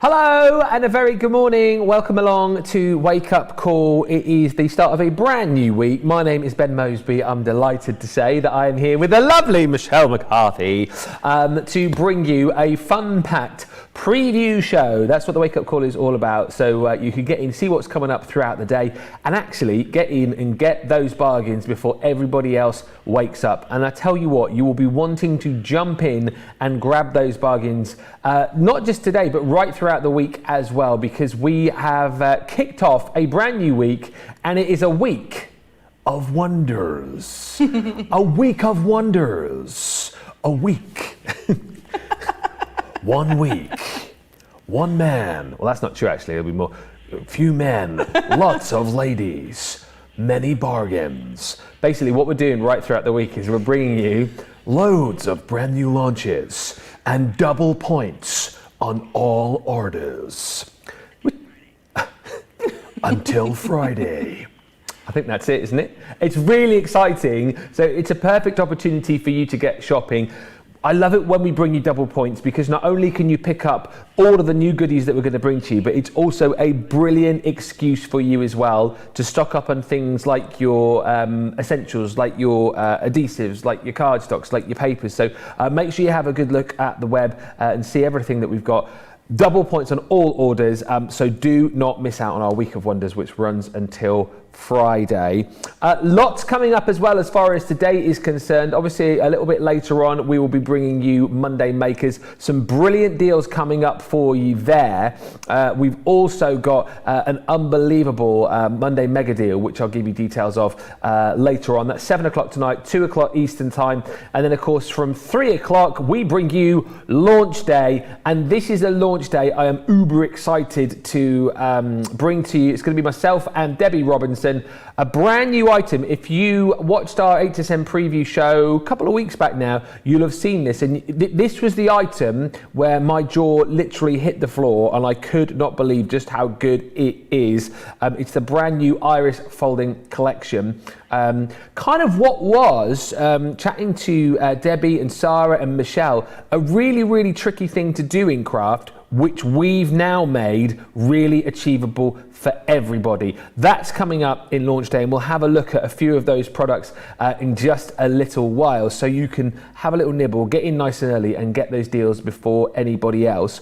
Hello and a very good morning. Welcome along to Wake Up Call. It is the start of a brand new week. My name is Ben Moseby. I'm delighted to say that I am here with the lovely Michelle McCarthy to bring you a fun-packed preview show. That's what the Wake Up Call is all about. So you can get in, see what's coming up throughout the day, and actually get in and get those bargains before everybody else wakes up. And I tell you what, you will be wanting to jump in and grab those bargains, not just today, but right throughout the week as well, because we have kicked off a brand new week, and it is a week of wonders. A week of wonders. A week. 1 week, one man. Well, that's not true, actually. There'll be more. Few men, lots of ladies, many bargains. Basically, what we're doing right throughout the week is we're bringing you loads of brand new launches and double points on all orders. Until Friday. I think that's it, isn't it? It's really exciting. So it's a perfect opportunity for you to get shopping. I love it when we bring you double points, because not only can you pick up all of the new goodies that we're going to bring to you, but it's also a brilliant excuse for you as well to stock up on things like your essentials, like your adhesives, like your cardstocks, like your papers. So make sure you have a good look at the web and see everything that we've got. Double points on all orders, so do not miss out on our Week of Wonders, which runs until Friday. Lots coming up as well as far as today is concerned. Obviously, a little bit later on, we will be bringing you Monday Makers. Some brilliant deals coming up for you there. We've also got an unbelievable Monday Mega Deal, which I'll give you details of later on. That's 7 o'clock tonight, 2 o'clock Eastern Time. And then, of course, from 3 o'clock, we bring you Launch Day. And this is a launch day I am uber excited to bring to you. It's going to be myself and Debbie Robinson. A brand new item. If you watched our HSM preview show a couple of weeks back now, you'll have seen this. And this was the item where my jaw literally hit the floor and I could not believe just how good it is. It's the brand new Iris folding collection. Kind of what was, chatting to Debbie and Sarah and Michelle, a really, really tricky thing to do in craft, which we've now made really achievable for everybody. That's coming up in launch day, and we'll have a look at a few of those products in just a little while, so you can have a little nibble, get in nice and early and get those deals before anybody else.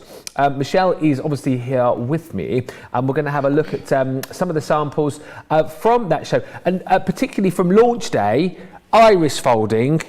Michelle is obviously here with me, and we're going to have a look at some of the samples from that show, and particularly from launch day. Iris folding,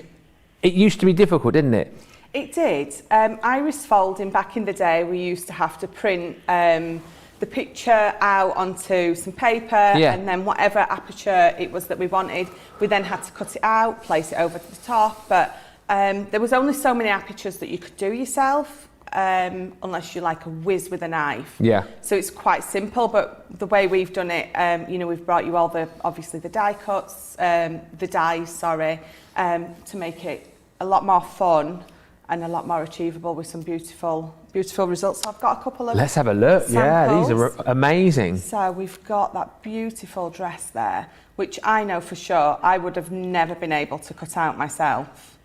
it used to be difficult, didn't it? It did. Iris folding, back in the day, we used to have to print the picture out onto some paper, and then whatever aperture it was that we wanted, we then had to cut it out, place it over the top. But there was only so many apertures that you could do yourself, unless you're like a whiz with a knife. Yeah. So it's quite simple, but the way we've done it, we've brought you all obviously the die cuts, the dies, to make it a lot more fun and a lot more achievable with some beautiful results. So I've got a couple of Let's have a look. samples. Yeah, these are amazing. So we've got that beautiful dress there, which I know for sure I would have never been able to cut out myself.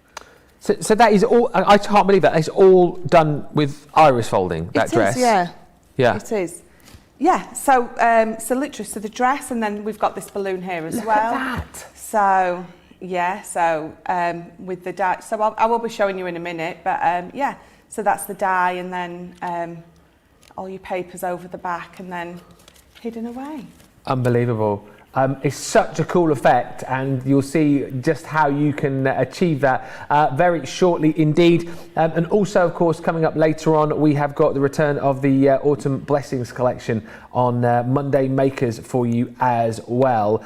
So that is all, I can't believe that. It's all done with Iris folding, that dress. Yeah. Yeah. It is. Yeah, so literally, so the dress, and then we've got this balloon here as well. Look at that. So, yeah, with the die, so I will be showing you in a minute, but so that's the die, and then all your papers over the back, and then hidden away. Unbelievable. It's such a cool effect, and you'll see just how you can achieve that very shortly indeed. And also, of course, coming up later on, we have got the return of the Autumn Blessings collection on Monday Makers for you as well.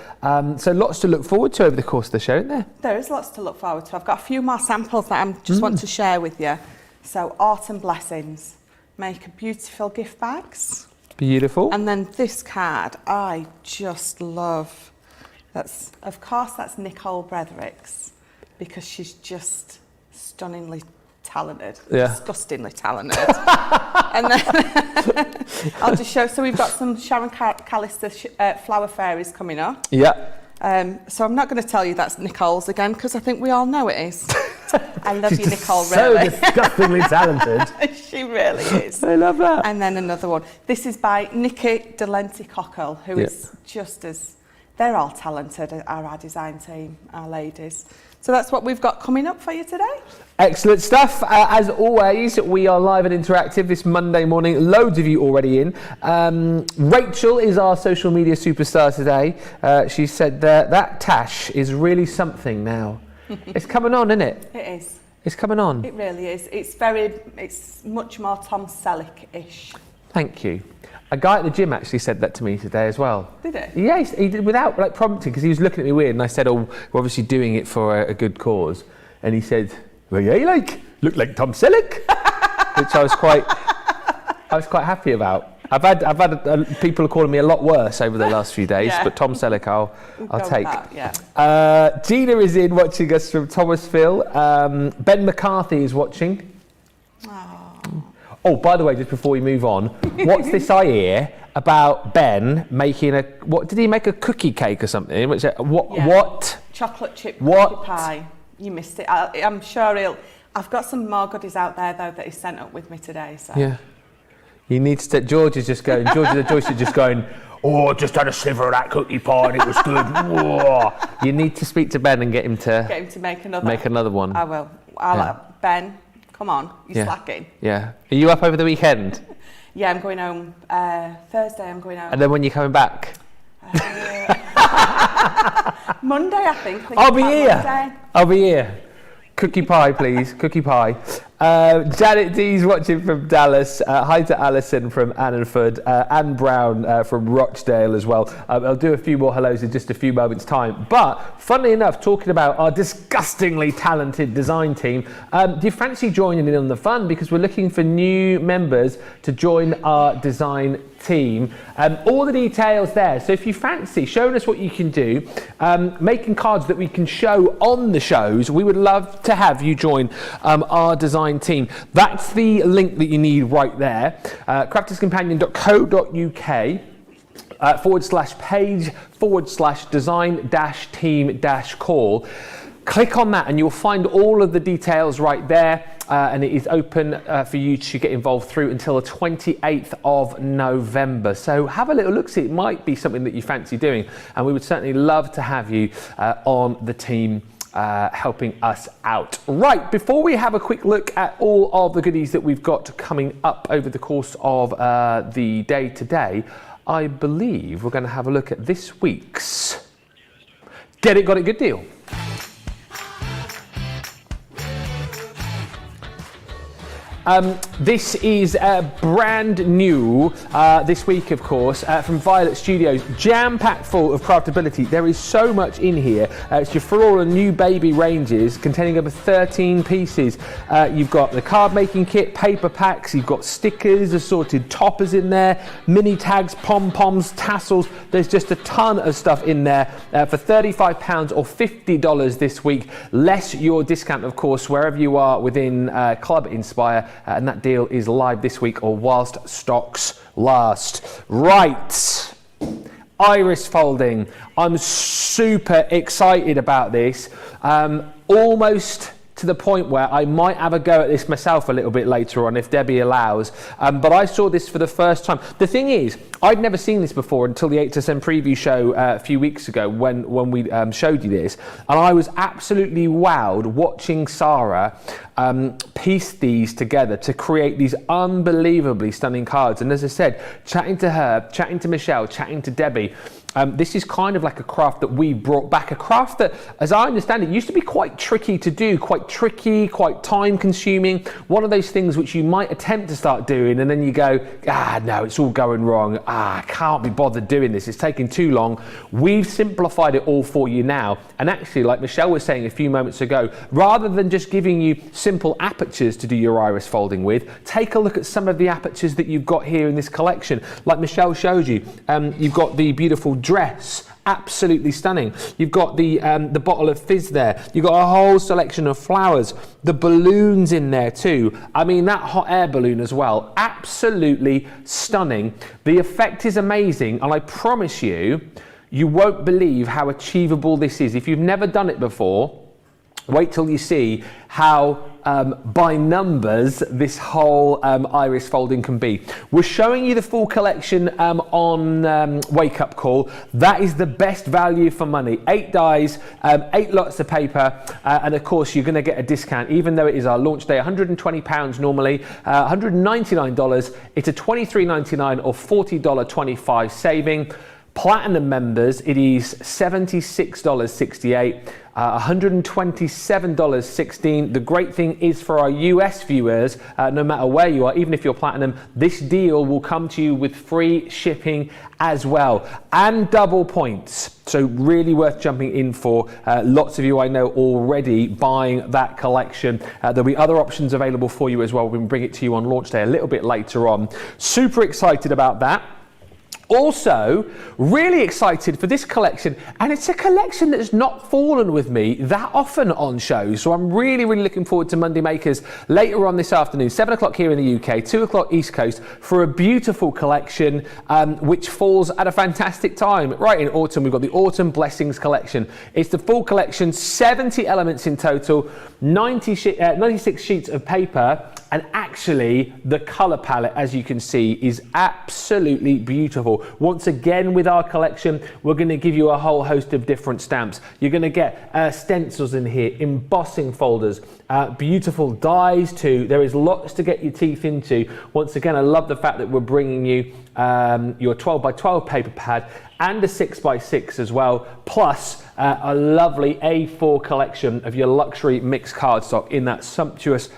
So lots to look forward to over the course of the show, isn't there? There is lots to look forward to. I've got a few more samples that I just want to share with you. So Autumn Blessings, make beautiful gift bags. Beautiful. And then this card, I just love. That's Nicole Bretherick's, because she's just stunningly talented, disgustingly talented. And then I'll just show. So we've got some Sharon Callister flower fairies coming up. Yeah. So I'm not going to tell you that's Nicole's again, because I think we all know it is. I love you, Nicole, so really. disgustingly talented. She really is. I love that. And then another one. This is by Nikki Delenti-Cockle, who is just as... They're all talented, our design team, our ladies. So that's what we've got coming up for you today. Excellent stuff. As always, we are live and interactive this Monday morning. Loads of you already in. Rachel is our social media superstar today. She said that tash is really something now. It's coming on, isn't it? It is. It's coming on. It really is. It's much more Tom Selleck-ish. Thank you. A guy at the gym actually said that to me today as well. Did he? Yeah, he did without prompting, because he was looking at me weird, and I said, "Oh, we're obviously doing it for a good cause." And he said, "Well, yeah, you look like Tom Selleck," which I was quite happy about. I've had people calling me a lot worse over the last few days, but Tom Selleck, I'll take. That, Gina is in watching us from Thomasville. Ben McCarthy is watching. Oh, by the way, just before we move on, what's this I hear about Ben making what did he make, a cookie cake or something? What? Chocolate chip cookie pie. You missed it. I'm sure I've got some more goodies out there though that he sent up with me today. So. Yeah. You need to. George is just going. Joyce is just going. Oh, I just had a sliver of that cookie pie and it was good. Whoa. You need to speak to Ben and get him to make another one. I will. Ben. Come on, you're slacking. Yeah. Are you up over the weekend? Yeah, I'm going home Thursday. I'm going home. And then when you're coming back? Monday, I think. I'll be here. Monday. I'll be here. Cookie pie, please. Cookie pie. Janet D's watching from Dallas. Hi to Alison from Annanford. Anne Brown from Rochdale as well. I'll do a few more hellos in just a few moments' time. But funnily enough, talking about our disgustingly talented design team, do you fancy joining in on the fun? Because we're looking for new members to join our design team. All the details there. So if you fancy showing us what you can do, making cards that we can show on the shows, we would love to have you join our design team. That's the link that you need right there. crafterscompanion.co.uk/page/design-team-call. Click on that and you'll find all of the details right there, and it is open for you to get involved through until the 28th of November. So have a little look, see, it might be something that you fancy doing, and we would certainly love to have you on the team helping us out. Right, before we have a quick look at all of the goodies that we've got coming up over the course of the day today, I believe we're going to have a look at this week's Get It, Got It Good Deal. This is brand new this week, of course, from Violet Studios, jam-packed full of craftability. There is so much in here. It's your For All and New Baby ranges containing over 13 pieces. You've got the card making kit, paper packs, you've got stickers, assorted toppers in there, mini tags, pom-poms, tassels. There's just a ton of stuff in there for £35 or $50 this week, less your discount, of course, wherever you are within Club Inspire. And that deal is live this week or whilst stocks last. Right, iris folding. I'm super excited about this. Almost to the point where I might have a go at this myself a little bit later on if Debbie allows, but I saw this for the first time. The thing is, I'd never seen this before until the 8to10 preview show a few weeks ago when we showed you this, and I was absolutely wowed watching Sarah piece these together to create these unbelievably stunning cards. And as I said, chatting to her, chatting to Michelle, chatting to Debbie, this is kind of like a craft that we brought back, a craft that, as I understand it, used to be quite tricky to do, quite time consuming, one of those things which you might attempt to start doing and then you go, no, it's all going wrong, I can't be bothered doing this, it's taking too long. We've simplified it all for you now, and actually, like Michelle was saying a few moments ago, rather than just giving you simple apertures to do your iris folding with, take a look at some of the apertures that you've got here in this collection. Like Michelle showed you, you've got the beautiful dress, absolutely stunning. You've got the bottle of fizz there. You've got a whole selection of flowers. The balloons in there too. I mean, that hot air balloon as well. Absolutely stunning. The effect is amazing, and I promise you, you won't believe how achievable this is. If you've never done it before, Wait till you see how by numbers this whole iris folding can be. We're showing you the full collection on Wake Up Call. That is the best value for money. 8 dies, 8 lots of paper, and of course you're going to get a discount, even though it is our launch day. £120 normally, $199. It's a $23.99 or $40.25 saving. Platinum members, it is $76.68, $127.16. The great thing is for our US viewers, no matter where you are, even if you're platinum, this deal will come to you with free shipping as well and double points. So really worth jumping in for. Lots of you I know already buying that collection. There'll be other options available for you as well. We'll bring it to you on launch day a little bit later on. Super excited about that. Also, really excited for this collection, and it's a collection that's not fallen with me that often on shows, so I'm really looking forward to Monday Makers later on this afternoon, 7 o'clock here in the UK, 2 o'clock East Coast, for a beautiful collection which falls at a fantastic time. Right in autumn, we've got the Autumn Blessings collection. It's the full collection, 70 elements in total, 96 sheets of paper, and actually the colour palette, as you can see, is absolutely beautiful. Once again with our collection, we're going to give you a whole host of different stamps. You're going to get stencils in here, embossing folders, beautiful dies too. There is lots to get your teeth into. Once again, I love the fact that we're bringing you your 12 by 12 paper pad and a 6 by 6 as well, plus a lovely A4 collection of your luxury mixed cardstock in that sumptuous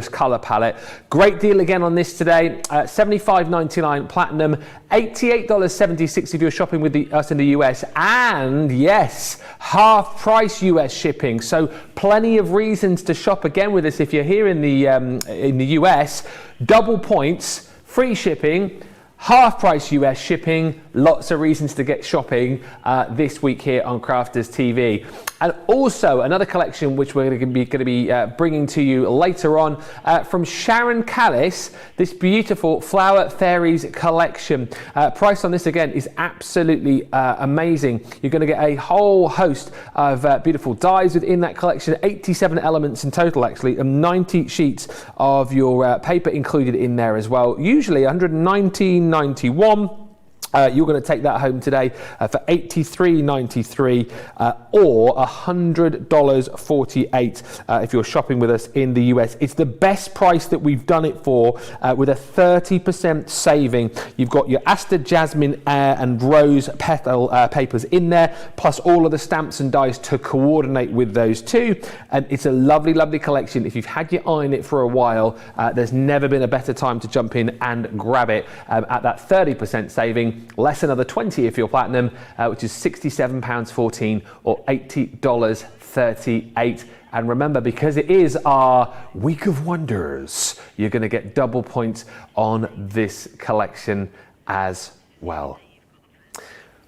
colour palette. Great deal again on this today, $75.99 platinum, $88.76 if you're shopping with us in the US, and yes, half price US shipping. So plenty of reasons to shop again with us if you're here in the US. Double points, free shipping, half price US shipping, lots of reasons to get shopping this week here on Crafters TV. And also another collection which we're going to be bringing to you later on from Sharon Callis, this beautiful Flower Fairies collection. Price on this again is absolutely amazing. You're going to get a whole host of beautiful dies within that collection, 87 elements in total actually, and 90 sheets of your paper included in there as well. Usually $119.91. You're going to take that home today for $83.93 or $100.48 if you're shopping with us in the US. It's the best price that we've done it for with a 30% saving. You've got your Aster, Jasmine, and Rose petal papers in there, plus all of the stamps and dies to coordinate with those too. And it's a lovely, lovely collection. If you've had your eye on it for a while, there's never been a better time to jump in and grab it at that 30% saving. Less another 20 if you're platinum, which is £67.14 or $80.38. And remember, because it is our Week of Wonders, you're going to get double points on this collection as well.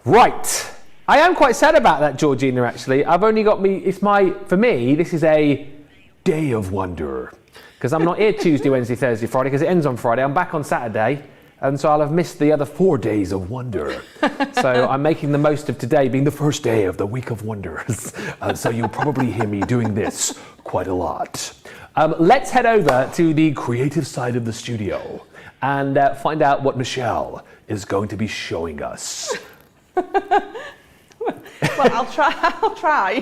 Right. I am quite sad about that, Georgina, actually. I've only got for me, this is a day of wonder. Because I'm not here Tuesday, Wednesday, Thursday, Friday, because it ends on Friday. I'm back on Saturday. And so I'll have missed the other 4 days of wonder. So I'm making the most of today being the first day of the Week of Wonders. So you'll probably hear me doing this quite a lot. Let's head over to the creative side of the studio and find out what Michelle is going to be showing us. Well, I'll try.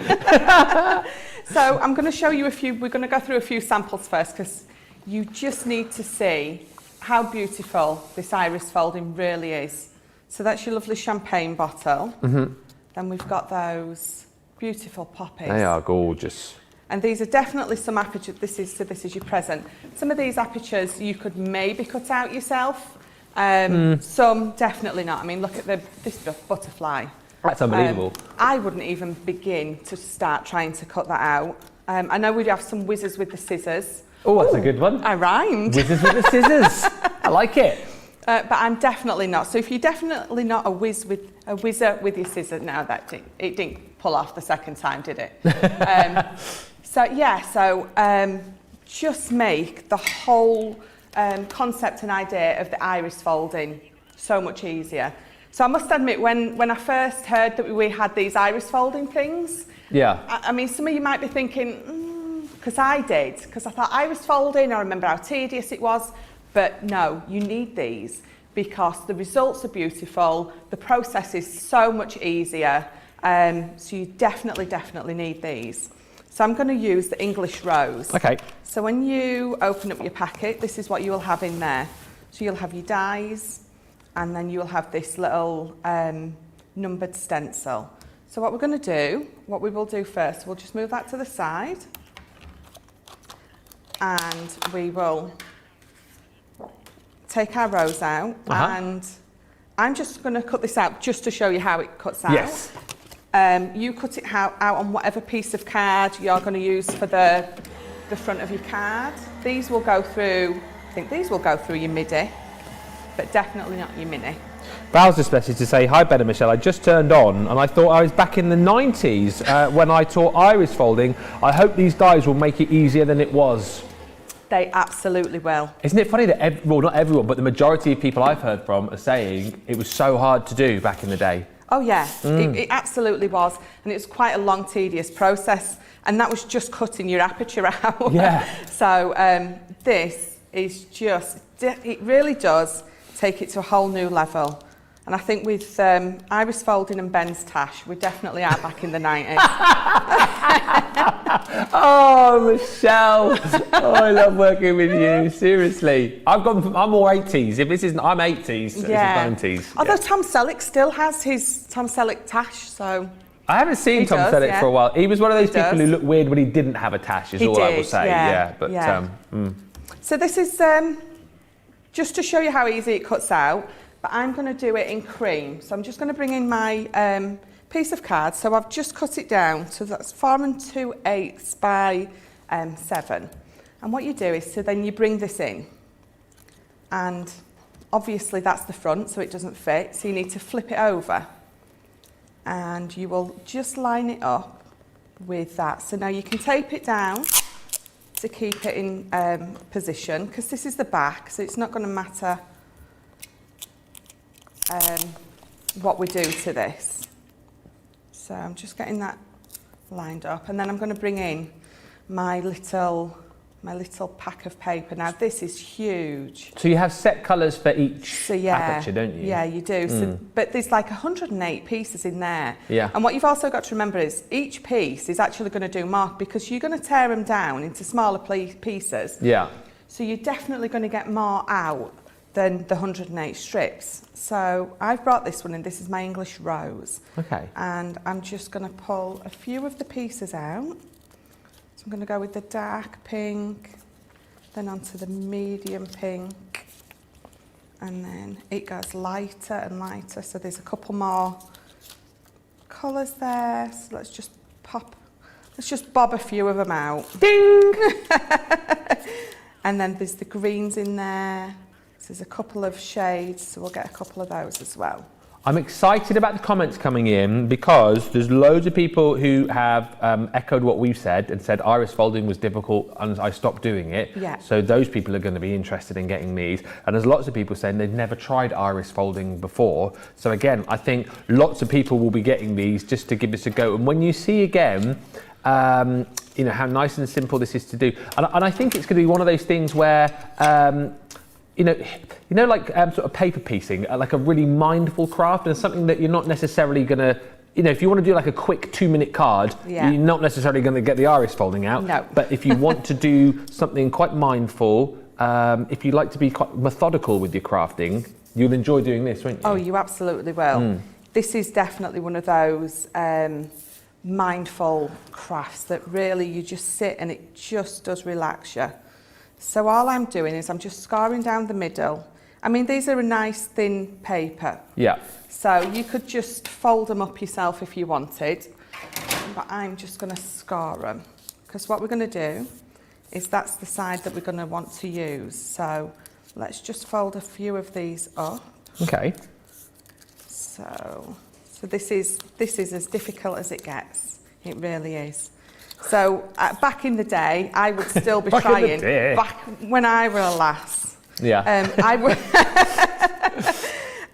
So I'm going to show you we're going to go through a few samples first, because you just need to see how beautiful this iris folding really is. So that's your lovely champagne bottle. Mm-hmm. Then we've got those beautiful poppies. They are gorgeous. And these are definitely some apertures. This is your present. Some of these apertures you could maybe cut out yourself. Some definitely not. I mean, look at this butterfly. That's unbelievable. I wouldn't even begin to start trying to cut that out. I know we'd have some whizzers with the scissors. Oh, that's a good one. I rhymed. Whizzers with the scissors. I like it. But I'm definitely not. So if you're definitely not a whizzer with your scissors, no, it didn't pull off the second time, did it? Just make the whole concept and idea of the iris folding so much easier. So I must admit, when I first heard that we had these iris folding things, I mean, some of you might be thinking, because I did, because I thought iris folding, I remember how tedious it was, but no, you need these because the results are beautiful, the process is so much easier, so you definitely need these. So I'm going to use the English rose. Okay. So when you open up your packet, this is what you will have in there. So you'll have your dies, and then you'll have this little numbered stencil. So what we're going to do, what we will do first, we'll just move that to the side, and we will take our rose out, and I'm just going to cut this out just to show you how it cuts out. Yes. You cut it out on whatever piece of card you're going to use for the front of your card. These will go through, I think these will go through your MIDI, but definitely not your mini. Val's just messaged to say, hi Ben and Michelle, I just turned on and I thought I was back in the 90s when I taught iris folding. I hope these dies will make it easier than it was. They absolutely will. Isn't it funny that, well, not everyone, but the majority of people I've heard from are saying it was so hard to do back in the day? Oh yeah, it absolutely was. And it was quite a long, tedious process. And that was just cutting your aperture out. Yeah. So this is just, it really does take it to a whole new level. And I think with iris folding and Ben's tash, we definitely are back in the 90s. Oh, Michelle. Oh, I love working with you. Seriously. I'm more 80s. If this isn't, I'm 80s. Yeah. This is 90s. Although Tom Selleck still has his Tom Selleck tash, so... I haven't seen Tom Selleck for a while. He was one of those people who looked weird when he didn't have a tash, is all I will say. So this is just to show you how easy it cuts out, but I'm going to do it in cream. So I'm just going to bring in my piece of card. So I've just cut it down, so that's 4 2/8 by 7. And what you do is, so then you bring this in, and obviously that's the front, so it doesn't fit, so you need to flip it over. And you will just line it up with that. So now you can tape it down to keep it in position, because this is the back, so it's not going to matter what we do to this. So I'm just getting that lined up, and then I'm going to bring in my little pack of paper. Now this is huge. So you have set colours for each aperture, don't you? Yeah, you do. So, but there's like 108 pieces in there. Yeah. And what you've also got to remember is each piece is actually going to do more, because you're going to tear them down into smaller pieces. Yeah. So you're definitely going to get more out than the 108 strips. So I've brought this one in. This is my English rose. Okay. And I'm just going to pull a few of the pieces out. So I'm going to go with the dark pink, then onto the medium pink, and then it goes lighter and lighter. So there's a couple more colours there. So let's just bob a few of them out. Ding! And then there's the greens in there. So there's a couple of shades, so we'll get a couple of those as well. I'm excited about the comments coming in, because there's loads of people who have echoed what we've said and said iris folding was difficult and I stopped doing it. Yeah. So those people are going to be interested in getting these. And there's lots of people saying they've never tried iris folding before. So again, I think lots of people will be getting these just to give this a go. And when you see again, you know, how nice and simple this is to do. And I think it's going to be one of those things where, you know, like sort of paper piecing, like a really mindful craft, and something that you're not necessarily going to, you know, if you want to do like a quick 2-minute card, you're not necessarily going to get the iris folding out. No. But if you want to do something quite mindful, if you like to be quite methodical with your crafting, you'll enjoy doing this, won't you? Oh, you absolutely will. This is definitely one of those mindful crafts that really you just sit and it just does relax you. So all I'm doing is I'm just scoring down the middle. I mean, these are a nice thin paper. Yeah. So you could just fold them up yourself if you wanted, but I'm just going to score them, because what we're going to do is that's the side that we're going to want to use. So let's just fold a few of these up. Okay. So this is as difficult as it gets. It really is. So back in the day, I would still be trying.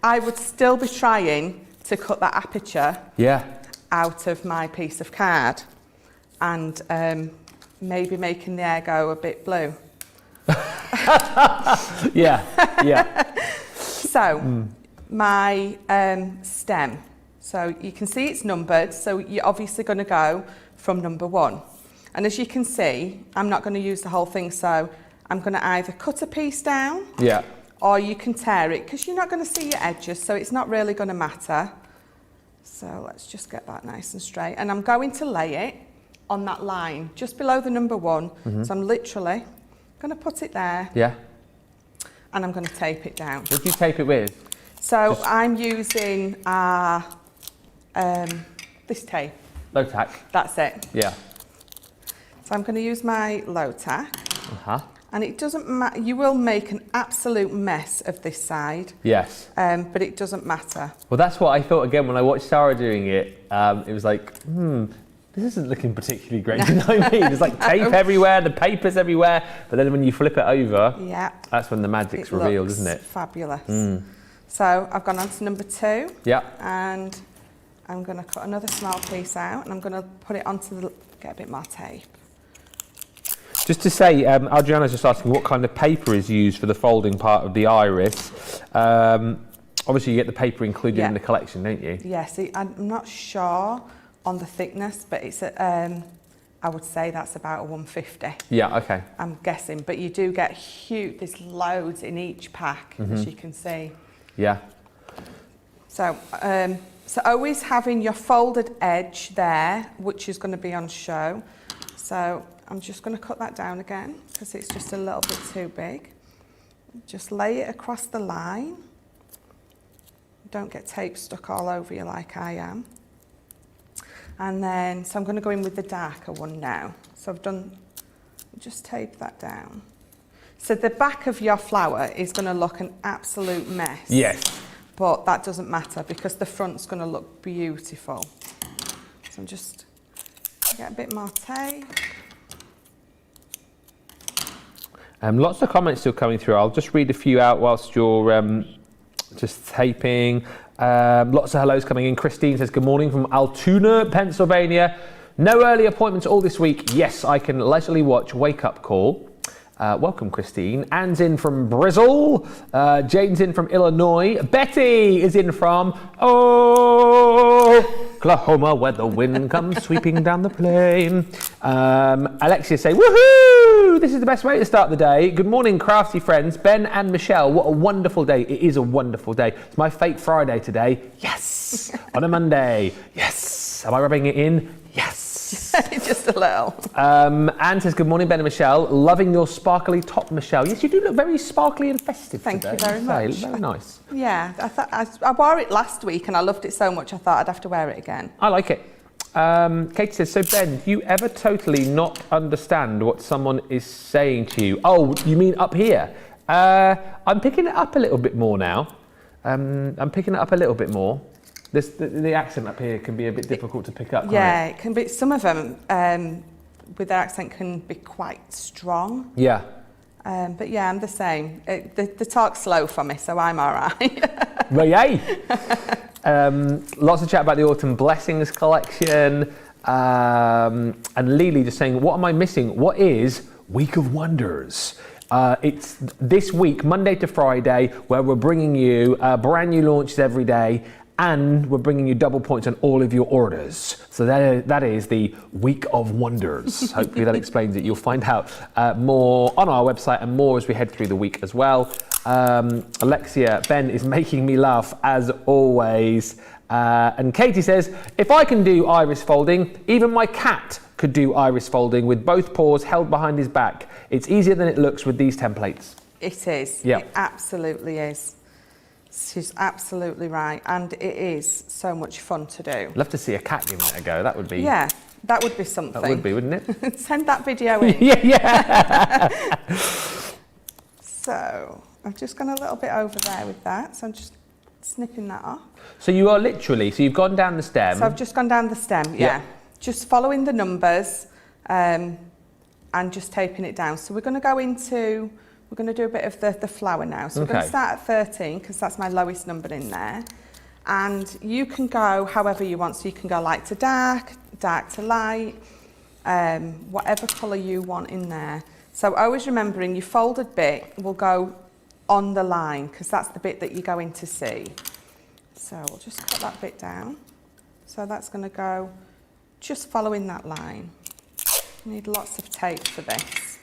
I would still be trying to cut that aperture out of my piece of card and maybe making the air go a bit blue. So my stem, so you can see it's numbered, so you're obviously going to go from number 1. And as you can see, I'm not going to use the whole thing, so I'm going to either cut a piece down or you can tear it, because you're not going to see your edges, so it's not really going to matter. So let's just get that nice and straight. And I'm going to lay it on that line, just below the number 1. So I'm literally going to put it there. And I'm going to tape it down. What do you tape it with? So I'm using this tape. Low tack. That's it. Yeah. So I'm going to use my low tack. And it doesn't matter, you will make an absolute mess of this side. Yes. But it doesn't matter. Well, that's what I thought again when I watched Sarah doing it. It was like, this isn't looking particularly great. You know what I mean? There's like tape everywhere, the paper's everywhere. But then when you flip it over, that's when the magic's revealed, isn't it? Fabulous. So I've gone on to number 2. And I'm going to cut another small piece out and I'm going to put it onto get a bit more tape. Just to say, Adriana's just asking what kind of paper is used for the folding part of the iris. Obviously, you get the paper included in the collection, don't you? Yes, I'm not sure on the thickness, but it's I would say that's about a 150. Yeah, okay. I'm guessing, but you do get huge. There's loads in each pack, as you can see. Yeah. So, so always having your folded edge there, which is going to be on show. So I'm just going to cut that down again because it's just a little bit too big. Just lay it across the line. Don't get tape stuck all over you like I am. And then, so I'm going to go in with the darker one now. So I've done, just tape that down. So the back of your flower is going to look an absolute mess. Yes. But that doesn't matter because the front's going to look beautiful. So I'm just, get a bit more tape. Lots of comments still coming through. I'll just read a few out whilst you're just taping. Lots of hellos coming in. Christine says, good morning from Altoona, Pennsylvania. No early appointments all this week. Yes, I can leisurely watch Wake Up Call. Welcome, Christine. Anne's in from Bristol. Jane's in from Illinois. Betty is in from Oklahoma, where the wind comes sweeping down the plain. Alexia say, woohoo! This is the best way to start the day. Good morning, crafty friends. Ben and Michelle, what a wonderful day. It is a wonderful day. It's my fake Friday today. Yes. On a Monday. Yes. Am I rubbing it in? Yes. Just a little. Anne says, good morning, Ben and Michelle. Loving your sparkly top, Michelle. Yes, you do look very sparkly and festive today. Thank you very much. Very nice. Yeah, I wore it last week and I loved it so much I thought I'd have to wear it again. I like it. Katie says, so Ben, do you ever totally not understand what someone is saying to you? Oh, you mean up here? I'm picking it up a little bit more now. I'm picking it up a little bit more. The accent up here can be a bit difficult to pick up, can't it? It can be. Some of them, with their accent, can be quite strong. Yeah. But yeah, I'm the same. The talk's slow for me, so I'm all right. Well, yay! Lots of chat about the Autumn Blessings collection. And Lily just saying, what am I missing? What is Week of Wonders? It's this week, Monday to Friday, where we're bringing you brand new launches every day. And we're bringing you double points on all of your orders. So that is the Week of Wonders. Hopefully that explains it. You'll find out more on our website and more as we head through the week as well. Alexia, Ben is making me laugh as always. And Katie says, if I can do iris folding, even my cat could do iris folding with both paws held behind his back. It's easier than it looks with these templates. It is. Yeah. It absolutely is. She's absolutely right, and it is so much fun to do. Love to see a cat giving it a go. That would be. Yeah, that would be something. That would be, wouldn't it? Send that video in. Yeah. So I've just gone a little bit over there with that, so I'm just snipping that off. So you are literally, so you've gone down the stem. So I've just gone down the stem, yeah. Just following the numbers and just taping it down. So we're going to go into we're going to do a bit of the flower now. So we're going to start at 13 because that's my lowest number in there. And you can go however you want. So you can go light to dark, dark to light, whatever colour you want in there. So always remembering your folded bit will go on the line because that's the bit that you're going to see. So we'll just cut that bit down. So that's going to go just following that line. You need lots of tape for this.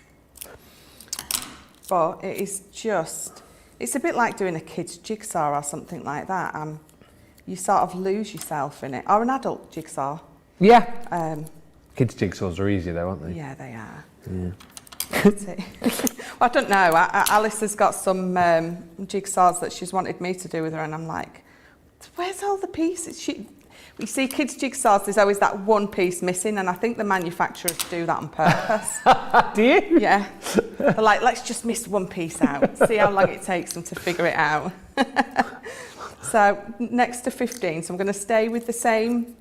But it is just, it's a bit like doing a kid's jigsaw or something like that. You sort of lose yourself in it. Or an adult jigsaw. Yeah. Kids' jigsaws are easier though, aren't they? Yeah, they are. Yeah. Well, I don't know. Alice has got some jigsaws that she's wanted me to do with her, and I'm like, where's all the pieces? You see, kids' jigsaws, there's always that one piece missing, and I think the manufacturers do that on purpose. Do you? Yeah. They're like, let's just miss one piece out, see how long it takes them to figure it out. So next to 15, so I'm going to stay with the same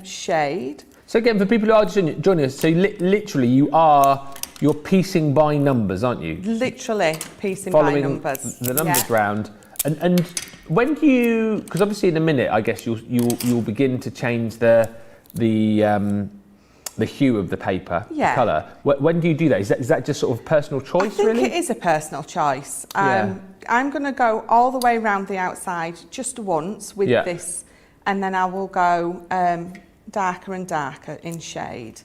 shade. So again, for people who are joining us, so literally you're piecing by numbers, aren't you? Literally piecing following by numbers. The numbers round. And when do you, because obviously in a minute, I guess you'll begin to change the hue of the paper, the colour. When do you do that? Is that just sort of personal choice, really? I think it is a personal choice. I'm going to go all the way around the outside just once with this, and then I will go darker and darker in shade.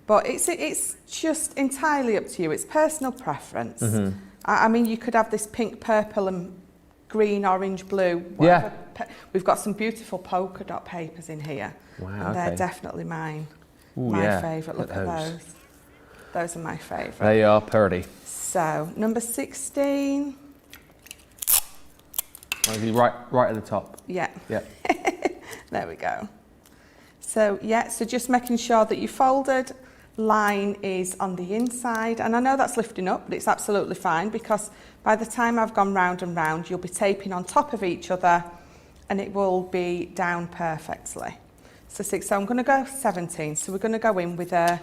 But it's just entirely up to you. It's personal preference. Mm-hmm. I mean, you could have this pink, purple and green, orange, blue. Whatever. Yeah. We've got some beautiful polka dot papers in here. Wow, and they're definitely mine. Ooh, my favourite. Look at those. Those are my favourite. They are pretty. So, number 16. Right at the top. Yeah. Yeah. There we go. So, so just making sure that your folded line is on the inside. And I know that's lifting up, but it's absolutely fine because by the time I've gone round and round, you'll be taping on top of each other and it will be down perfectly. So I'm going to go 17. So we're going to go in with a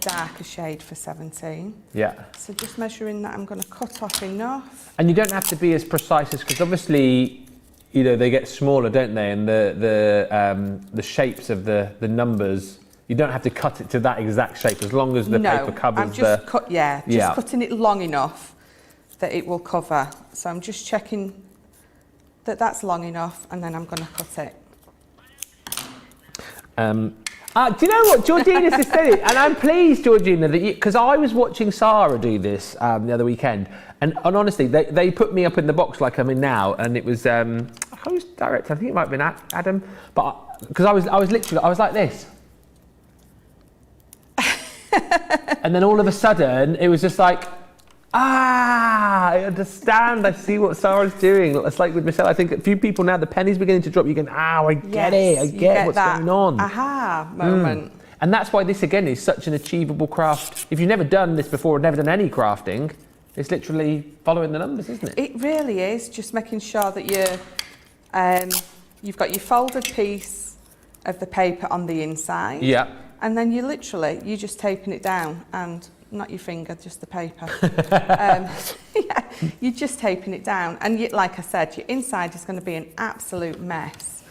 darker shade for 17. Yeah. So just measuring that, I'm going to cut off enough. And you don't have to be as precise as, because obviously, you know, they get smaller, don't they? And the shapes of the numbers, you don't have to cut it to that exact shape as long as the paper covers I'm just cutting it long enough that it will cover. So I'm just checking that that's long enough, and then I'm going to cut it. Do you know what Georgina just said it, and I'm pleased, Georgina, that because I was watching Sarah do this the other weekend, and honestly, they put me up in the box like I'm in now, and it was who's director? I think it might have been Adam, but because I was like this, and then all of a sudden it was just like, I understand. I see what Sarah's doing. It's like with Michelle. I think a few people now, the penny's beginning to drop. You go, I get it. I get what's going on. Aha moment. And that's why this again is such an achievable craft. If you've never done this before, or never done any crafting, it's literally following the numbers, isn't it? It really is. Just making sure that you've got your folded piece of the paper on the inside. Yeah. And then you're just taping it down, and not your finger, just the paper. You're just taping it down. And like I said, your inside is going to be an absolute mess.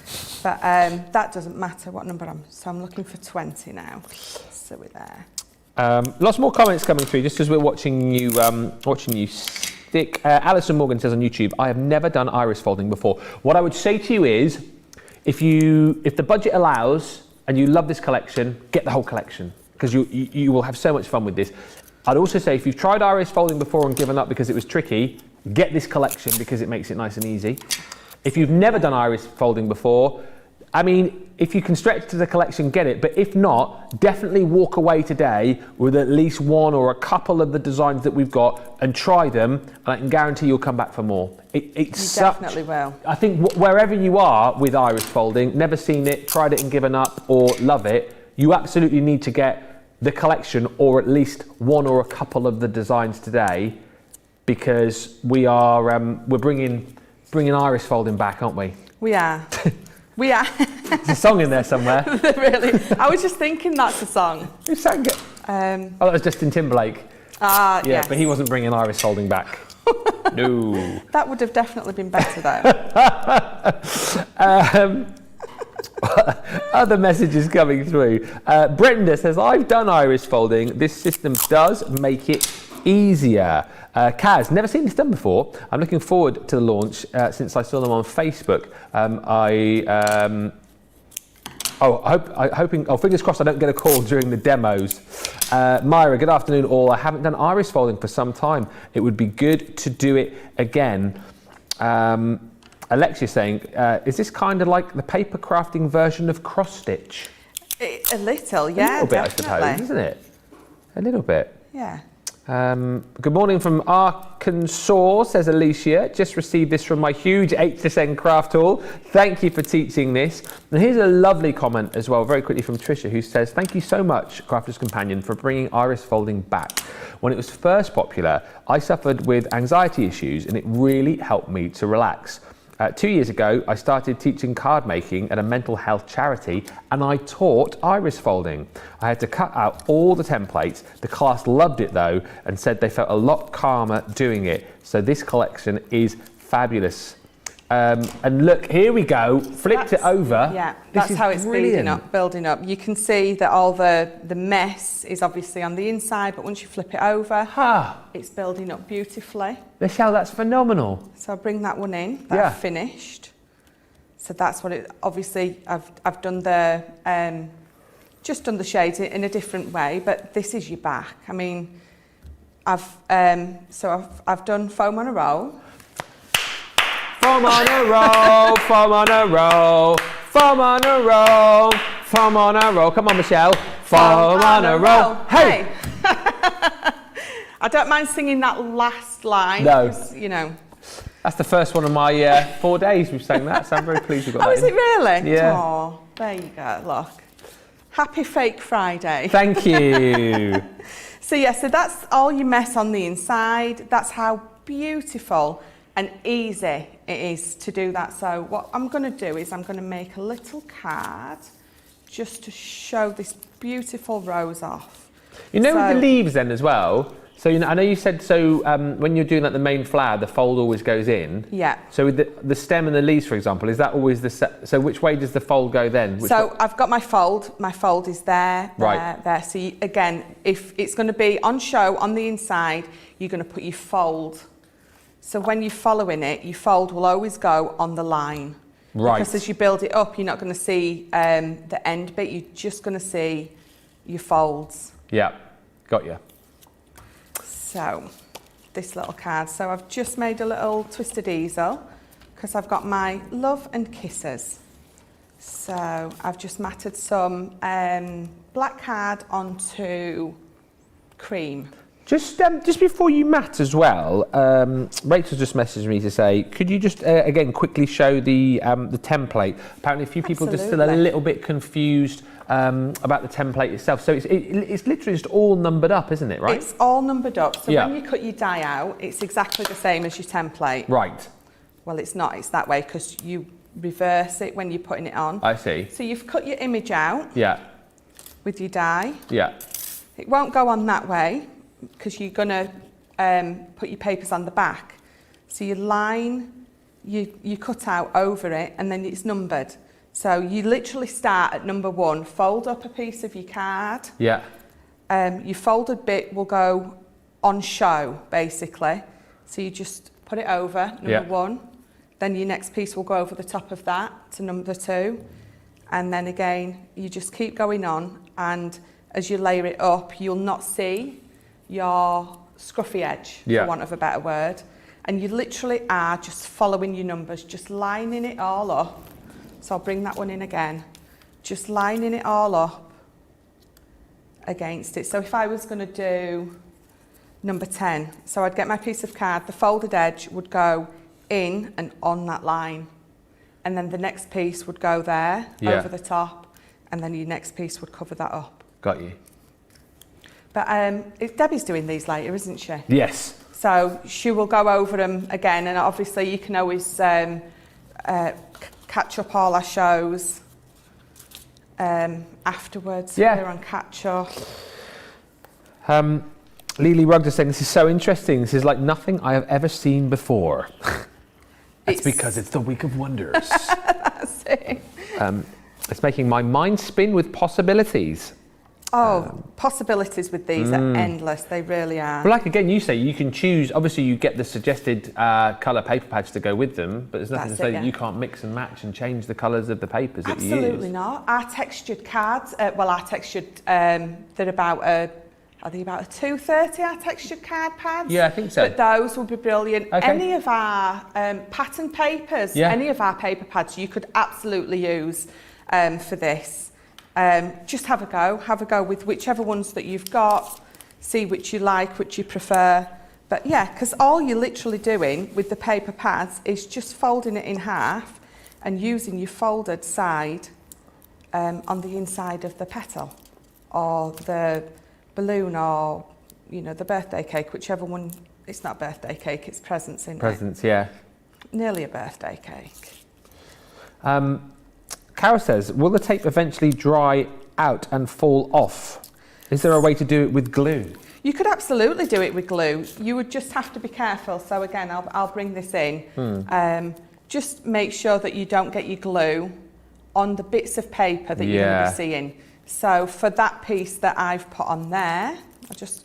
But that doesn't matter what number so I'm looking for 20 now. So we're there. Lots more comments coming through just as we're watching you stick. Alison Morgan says on YouTube, I have never done iris folding before. What I would say to you is, if the budget allows and you love this collection, get the whole collection, because you will have so much fun with this. I'd also say if you've tried iris folding before and given up because it was tricky, get this collection because it makes it nice and easy. If you've never done iris folding before, I mean, if you can stretch to the collection, get it. But if not, definitely walk away today with at least one or a couple of the designs that we've got and try them, and I can guarantee you'll come back for more. Definitely will. I think wherever you are with iris folding, never seen it, tried it and given up, or love it, you absolutely need to get the collection or at least one or a couple of the designs today, because we're bringing iris folding back, aren't we? We are. We are. There's a song in there somewhere. Really? I was just thinking that's a song. Who sang it? That was Justin Timberlake. Yeah, yes. But he wasn't bringing iris folding back. No. That would have definitely been better though. Other messages coming through. Brenda says, I've done iris folding. This system does make it easier. Kaz, never seen this done before. I'm looking forward to the launch since I saw them on Facebook. Fingers crossed I don't get a call during the demos. Myra, good afternoon all. I haven't done iris folding for some time. It would be good to do it again. Alexia saying, is this kind of like the paper crafting version of cross stitch? A little, yeah. A little bit, definitely. I suppose, isn't it? A little bit. Yeah. Good morning from Arkansas, says Alicia. Just received this from my huge HSN craft haul. Thank you for teaching this. And here's a lovely comment as well, very quickly from Tricia, who says, thank you so much, Crafter's Companion, for bringing iris folding back. When it was first popular, I suffered with anxiety issues and it really helped me to relax. 2 years ago, I started teaching card making at a mental health charity and I taught iris folding. I had to cut out all the templates. The class loved it though and said they felt a lot calmer doing it. So this collection is fabulous. And look, here we go, flipped it over. Yeah, that's how it's building up. You can see that all the mess is obviously on the inside, but once you flip it over, it's building up beautifully. Michelle, that's phenomenal. So I'll bring that one in, I've finished. So that's what it, obviously I've done the, just done the shades in a different way, but this is your back. I mean, I've done foam on a roll. Foam on a roll, foam on a roll, foam on a roll, foam on a roll. Come on, Michelle. Foam on a roll. Hey! I don't mind singing that last line. No. You know. That's the first one of my 4 days we've sang that, so I'm very pleased we've got that. Oh, is it really? Yeah. Oh, there you go, look. Happy Fake Friday. Thank you. So that's all your mess on the inside. That's how beautiful and easy it is to do that. So what I'm going to do is I'm going to make a little card just to show this beautiful rose off. You know, with the leaves then as well, so you know, I know you said when you're doing like the main flower, the fold always goes in. Yeah. So with the stem and the leaves, for example, is that always so which way does the fold go then? I've got my fold. My fold is there, there. So again, if it's going to be on show on the inside, you're going to put your fold. So when you're following it, your fold will always go on the line. Right. Because as you build it up, you're not going to see the end bit, you're just going to see your folds. Yeah, got you. So, this little card. So I've just made a little twisted easel because I've got my love and kisses. So I've just matted some black card onto cream. Just before you mat as well, Rachel just messaged me to say, could you just again quickly show the template? Apparently, a few people are just still a little bit confused about the template itself. So it's literally just all numbered up, isn't it? Right? It's all numbered up. So when you cut your die out, it's exactly the same as your template. Right. Well, it's not. It's that way because you reverse it when you're putting it on. I see. So you've cut your image out. Yeah. With your die. Yeah. It won't go on that way, because you're going to put your papers on the back. So you line, you cut out over it and then it's numbered. So you literally start at number 1, fold up a piece of your card. Yeah. Your folded bit will go on show, basically. So you just put it over, number 1. Then your next piece will go over the top of that to number 2. And then again, you just keep going on. And as you layer it up, you'll not see your scruffy edge, for want of a better word. And you literally are just following your numbers, just lining it all up. So I'll bring that one in again. Just lining it all up against it. So if I was going to do number 10, so I'd get my piece of card, the folded edge would go in and on that line. And then the next piece would go there, over the top, and then your next piece would cover that up. Got you. But Debbie's doing these later, isn't she? Yes. So she will go over them again, and obviously you can always catch up all our shows afterwards. Yeah. We're on catch up. Lily Rugg is saying, this is so interesting. This is like nothing I have ever seen before. It's because it's the week of wonders. That's it. It's making my mind spin with possibilities. Possibilities with these are endless. They really are. But like again, you say you can choose. Obviously, you get the suggested colour paper pads to go with them, but there's nothing to say that you can't mix and match and change the colours of the papers that you use. Absolutely not. Our textured cards, they're about a 230, our textured card pads? Yeah, I think so. But those will be brilliant. Okay. Any of our pattern papers, any of our paper pads, you could absolutely use for this. Just have a go with whichever ones that you've got, see which you like, which you prefer. But yeah, because all you're literally doing with the paper pads is just folding it in half and using your folded side on the inside of the petal or the balloon or, you know, the birthday cake, whichever one. It's not a birthday cake, it's presents, isn't it? Presents, yeah. Nearly a birthday cake. Carol says, will the tape eventually dry out and fall off? Is there a way to do it with glue? You could absolutely do it with glue. You would just have to be careful. So again, I'll bring this in. Just make sure that you don't get your glue on the bits of paper that you're going to be seeing. So for that piece that I've put on there,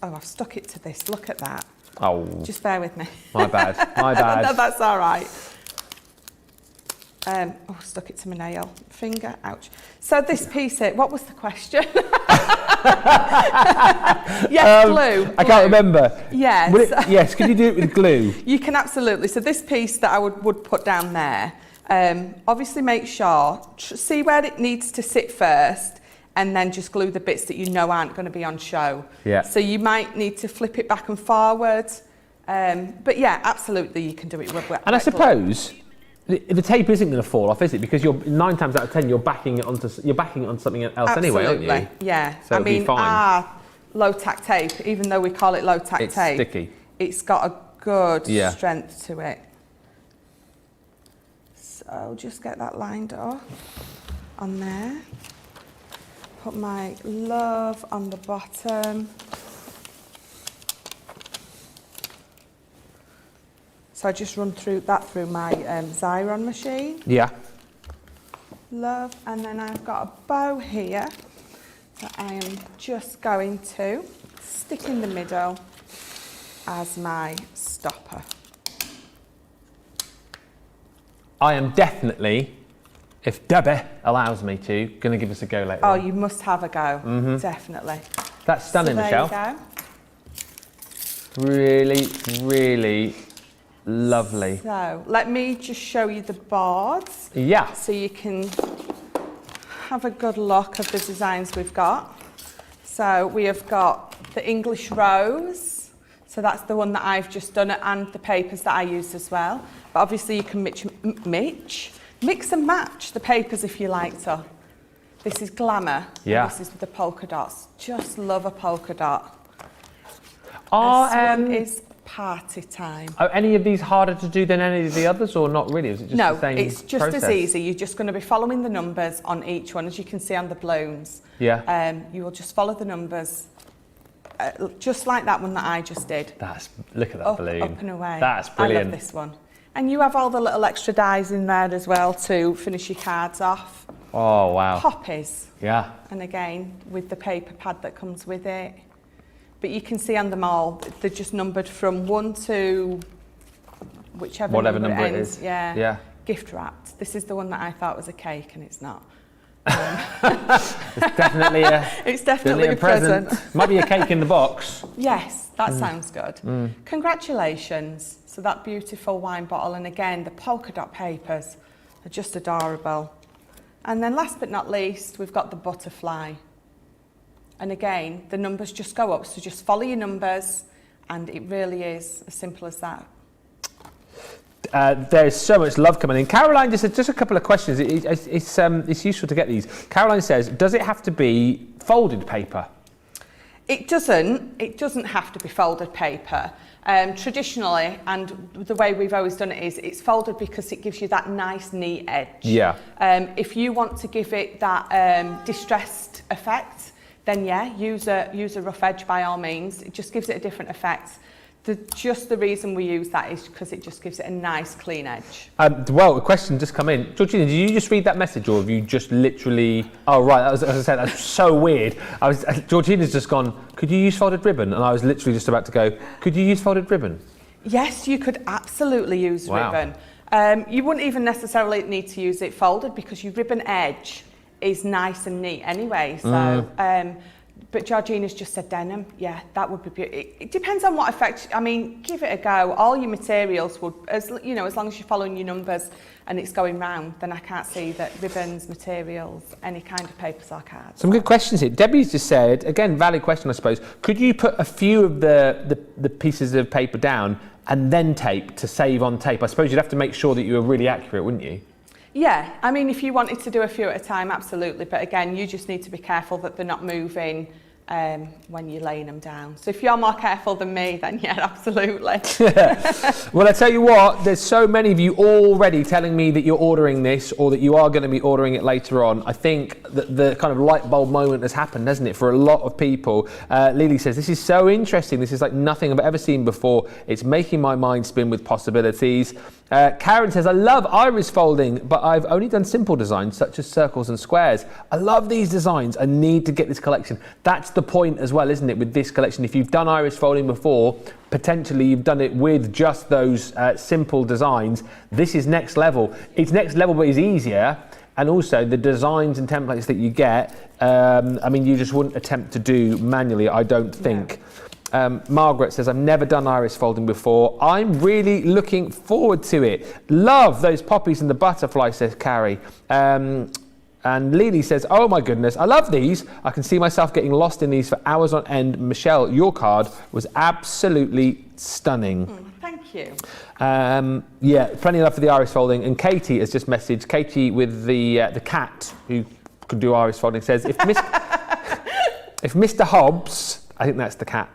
I've stuck it to this. Look at that. Oh. Just bear with me. My bad. My bad. No, that's all right. Stuck it to my nail. Finger, ouch. So this piece here, what was the question? Yes, glue. I can't remember. Yes. Yes, can you do it with glue? You can absolutely. So this piece that I would put down there, obviously make sure, see where it needs to sit first, and then just glue the bits that you know aren't going to be on show. Yeah. So you might need to flip it back and forward. But yeah, absolutely, you can do it with And I suppose the tape isn't going to fall off, is it? Because you're 9 times out of 10 you're backing it on something else anyway, aren't you? Yeah. So it'll be fine. Our low tack tape, even though we call it low tack tape, it's sticky. It's got a good strength to it. So just get that lined up on there. Put my love on the bottom. So I just run through my Xyron machine. Yeah. Love, and then I've got a bow here that I am just going to stick in the middle as my stopper. I am definitely, if Debbie allows me to, going to give us a go later. Oh, you must have a go, definitely. That's stunning, so Michelle. There you go. Really, really lovely. So let me just show you the boards. Yeah. So you can have a good look of the designs we've got. So we have got the English Rose. So that's the one that I've just done, and the papers that I use as well. But obviously you can mix and match the papers if you like to. This is Glamour. Yeah. This is with the polka dots. Just love a polka dot. This one is Party Time. Are any of these harder to do than any of the others, or not really? Is it just the same it's just process? as easy. You're just going to be following the numbers on each one, as you can see on the balloons. Yeah. You will just follow the numbers, just like that one that I just did. Look at that balloon. Up and away. That's brilliant. I love this one. And you have all the little extra dies in there as well to finish your cards off. Oh, wow. Poppies. Yeah. And again, with the paper pad that comes with it. But you can see on them all, they're just numbered from 1 to whatever number it ends. is. Yeah. Gift wrapped. This is the one that I thought was a cake, and it's not. It's definitely a present. Might be a cake in the box. Yes, that sounds good. Congratulations. So that beautiful wine bottle, and again, the polka dot papers are just adorable. And then last but not least, we've got the butterfly. And again, the numbers just go up, so just follow your numbers, and it really is as simple as that. There's so much love coming in. Caroline just a couple of questions. It's useful to get these. Caroline says, does it have to be folded paper? It doesn't have to be folded paper. Traditionally, and the way we've always done it is, it's folded because it gives you that nice neat edge. Yeah. If you want to give it that distressed effect, then yeah, use a rough edge by all means. It just gives it a different effect. The reason we use that is because it just gives it a nice clean edge. Well, a question just come in. Georgina, did you just read that message, or have you just literally... Oh, right, as I said, that's so weird. Georgina's just gone, could you use folded ribbon? And I was literally just about to go, could you use folded ribbon? Yes, you could absolutely use ribbon. You wouldn't even necessarily need to use it folded because your ribbon edge is nice and neat anyway. So, but Georgina's just said denim. Yeah, that would be beautiful. It depends on what effect. I mean, give it a go. All your materials would, as long as you're following your numbers and it's going round, then I can't see that ribbons, materials, any kind of papers or cards. Some good questions here. Debbie's just said, again, valid question, I suppose. Could you put a few of the pieces of paper down and then tape to save on tape? I suppose you'd have to make sure that you were really accurate, wouldn't you? Yeah, I mean, if you wanted to do a few at a time, absolutely. But again, you just need to be careful that they're not moving when you're laying them down. So if you're more careful than me, then yeah, absolutely. Well, I tell you what, there's so many of you already telling me that you're ordering this or that you are going to be ordering it later on. I think that the kind of light bulb moment has happened, hasn't it, for a lot of people. Lily says, this is so interesting. This is like nothing I've ever seen before. It's making my mind spin with possibilities. Karen says, I love iris folding, but I've only done simple designs such as circles and squares. I love these designs. I need to get this collection. That's the point as well, isn't it, with this collection? If you've done iris folding before, potentially you've done it with just those simple designs. This is next level. It's next level, but it's easier. And also the designs and templates that you get, I mean, you just wouldn't attempt to do manually, I don't think. No. Margaret says, I've never done iris folding before. I'm really looking forward to it. Love those poppies and the butterfly, says Carrie. And Lily says, oh my goodness, I love these. I can see myself getting lost in these for hours on end. Michelle, your card was absolutely stunning. Thank you. Yeah, plenty of love for the iris folding. And Katie has just messaged, Katie with the cat who could do iris folding, says, if Mr. Hobbs, I think that's the cat,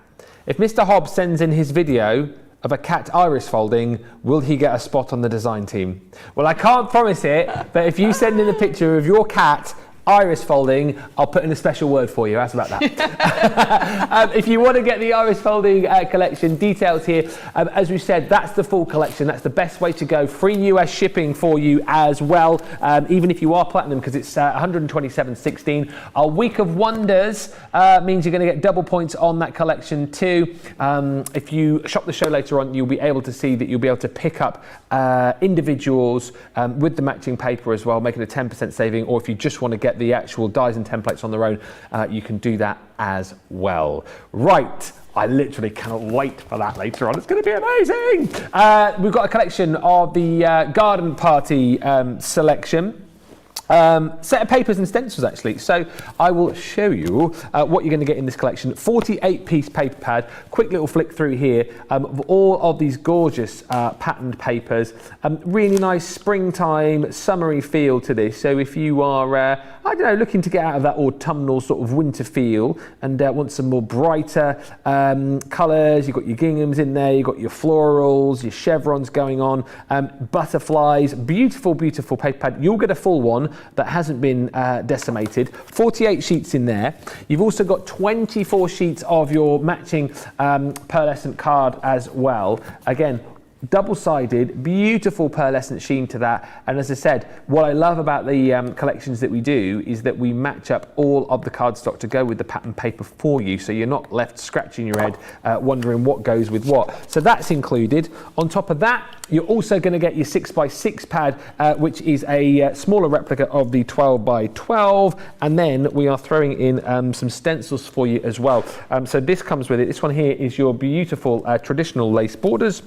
if Mr. Hobbs sends in his video of a cat iris folding, will he get a spot on the design team? Well, I can't promise it, but if you send in a picture of your cat iris folding, I'll put in a special word for you. How's about that? If you want to get the iris folding collection, details here. As we said, that's the full collection. That's the best way to go. Free US shipping for you as well, even if you are platinum, because it's $127.16. Our week of wonders means you're going to get double points on that collection too. If you shop the show later on, you'll be able to see that you'll be able to pick up individuals with the matching paper as well, making a 10% saving. Or if you just want to get the actual dies and templates on their own, you can do that as well. Right, I literally cannot wait for that later on. It's going to be amazing. We've got a collection of the garden party selection. Set of papers and stencils actually. So I will show you what you're going to get in this collection. 48-piece paper pad. Quick little flick through here of all of these gorgeous patterned papers. Really nice springtime, summery feel to this. So if you are, I don't know, looking to get out of that autumnal sort of winter feel and want some more brighter colours, you've got your ginghams in there, you've got your florals, your chevrons going on, butterflies, beautiful, beautiful paper pad. You'll get a full one that hasn't been decimated. 48 sheets in there. You've also got 24 sheets of your matching pearlescent card as well. Again, double-sided, beautiful pearlescent sheen to that. And as I said, what I love about the collections that we do is that we match up all of the cardstock to go with the pattern paper for you, so you're not left scratching your head wondering what goes with what. So that's included. On top of that, you're also going to get your 6x6 pad, which is a smaller replica of the 12x12, and then we are throwing in some stencils for you as well. So this comes with it. This one here is your beautiful traditional lace borders.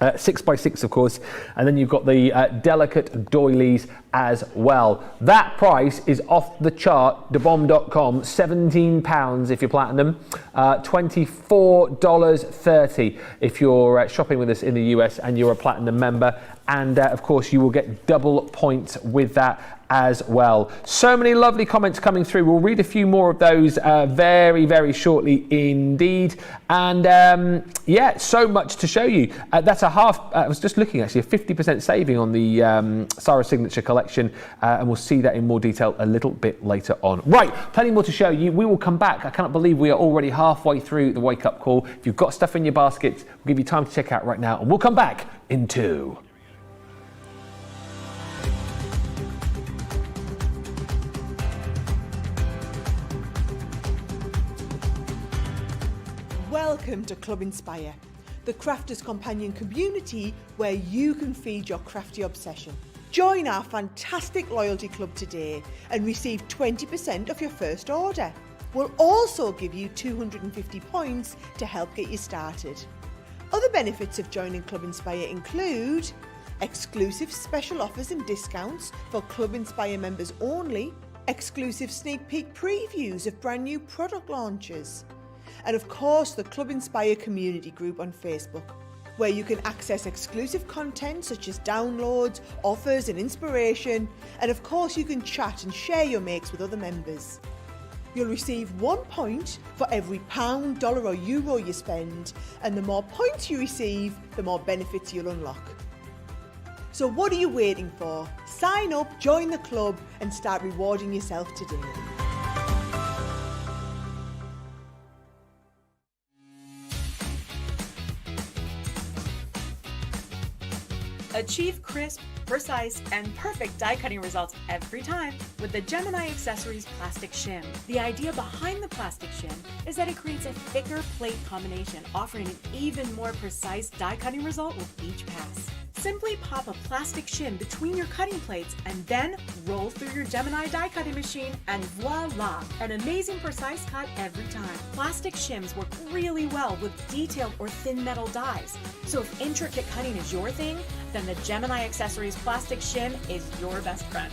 6x6 of course, and then you've got the delicate doilies as well. That price is off the chart, debomb.com, £17 if you're platinum, $24.30 if you're shopping with us in the US and you're a platinum member, and of course you will get double points with that as well. So many lovely comments coming through. We'll read a few more of those very, very shortly indeed. And yeah, so much to show you. That's a half, I was just looking actually, a 50% saving on the Sarah Signature collection, and we'll see that in more detail a little bit later on. Right, plenty more to show you. We will come back. I cannot believe we are already halfway through the wake up call. If you've got stuff in your baskets, we'll give you time to check out right now, and we'll come back in 2. Welcome to Club Inspire, the crafters' companion community where you can feed your crafty obsession. Join our fantastic loyalty club today and receive 20% off your first order. We'll also give you 250 points to help get you started. Other benefits of joining Club Inspire include exclusive special offers and discounts for Club Inspire members only, exclusive sneak peek previews of brand new product launches, and of course the Club Inspire community group on Facebook, where you can access exclusive content such as downloads, offers and inspiration, and of course you can chat and share your makes with other members. You'll receive 1 point for every pound, dollar or euro you spend, and the more points you receive, the more benefits you'll unlock. So what are you waiting for? Sign up, join the club and start rewarding yourself today. Achieve crisp, precise, and perfect die cutting results every time with the Gemini Accessories Plastic Shim. The idea behind the plastic shim is that it creates a thicker plate combination, offering an even more precise die cutting result with each pass. Simply pop a plastic shim between your cutting plates and then roll through your Gemini die cutting machine and voila! An amazing precise cut every time. Plastic shims work really well with detailed or thin metal dies. So if intricate cutting is your thing, then the Gemini Accessories Plastic Shim is your best friend.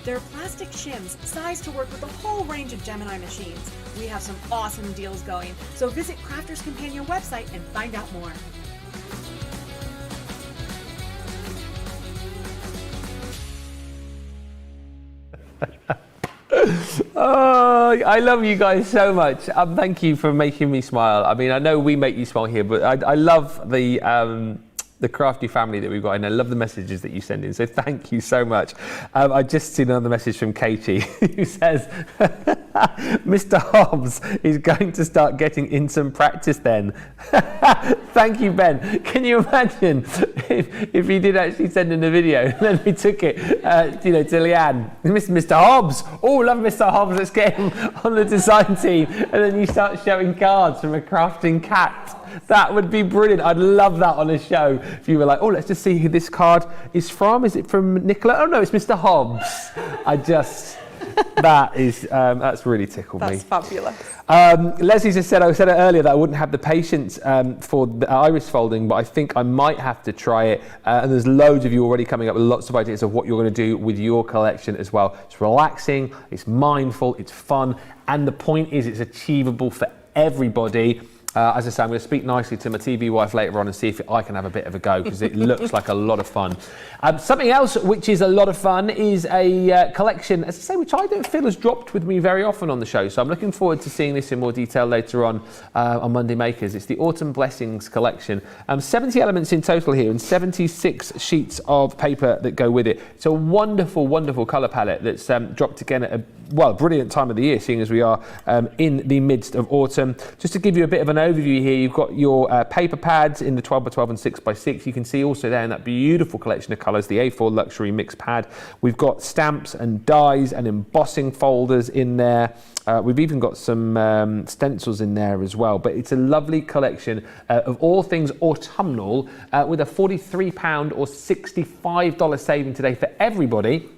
There are plastic shims sized to work with a whole range of Gemini machines. We have some awesome deals going, so visit Crafters Companion website and find out more. Oh, I love you guys so much. Thank you for making me smile. I mean, I know we make you smile here, but I love the crafty family that we've got, and I love the messages that you send in. So thank you so much. I just seen another message from Katie who says, Mr. Hobbs is going to start getting in some practice then. Thank you, Ben. Can you imagine if he did actually send in a video and then we took it, to Leanne, Mr. Hobbs. Oh, love Mr. Hobbs. Let's get him on the design team. And then you start showing cards from a crafting cat. That would be brilliant. I'd love that on a show. If you were like, oh, let's just see who this card is from. Is it from Nicola? Oh no, it's Mr. Hobbs. That's really tickled me. That's fabulous. Leslie just said, I said it earlier that I wouldn't have the patience for the iris folding, but I think I might have to try it. And there's loads of you already coming up with lots of ideas of what you're going to do with your collection as well. It's relaxing, it's mindful, it's fun, and the point is it's achievable for everybody. As I say, I'm going to speak nicely to my TV wife later on and see if I can have a bit of a go, because it looks like a lot of fun. Something else which is a lot of fun is a collection, as I say, which I don't feel has dropped with me very often on the show. So I'm looking forward to seeing this in more detail later on Monday Makers. It's the Autumn Blessings collection. 70 elements in total here and 76 sheets of paper that go with it. It's a wonderful, wonderful colour palette that's dropped again at a brilliant time of the year, seeing as we are in the midst of autumn. Just to give you a bit of an overview here, you've got your paper pads in the 12x12 and 6x6. You can see also there in that beautiful collection of colours, the A4 Luxury Mix Pad. We've got stamps and dies and embossing folders in there. We've even got some stencils in there as well. But it's a lovely collection of all things autumnal with a £43 or $65 saving today for everybody.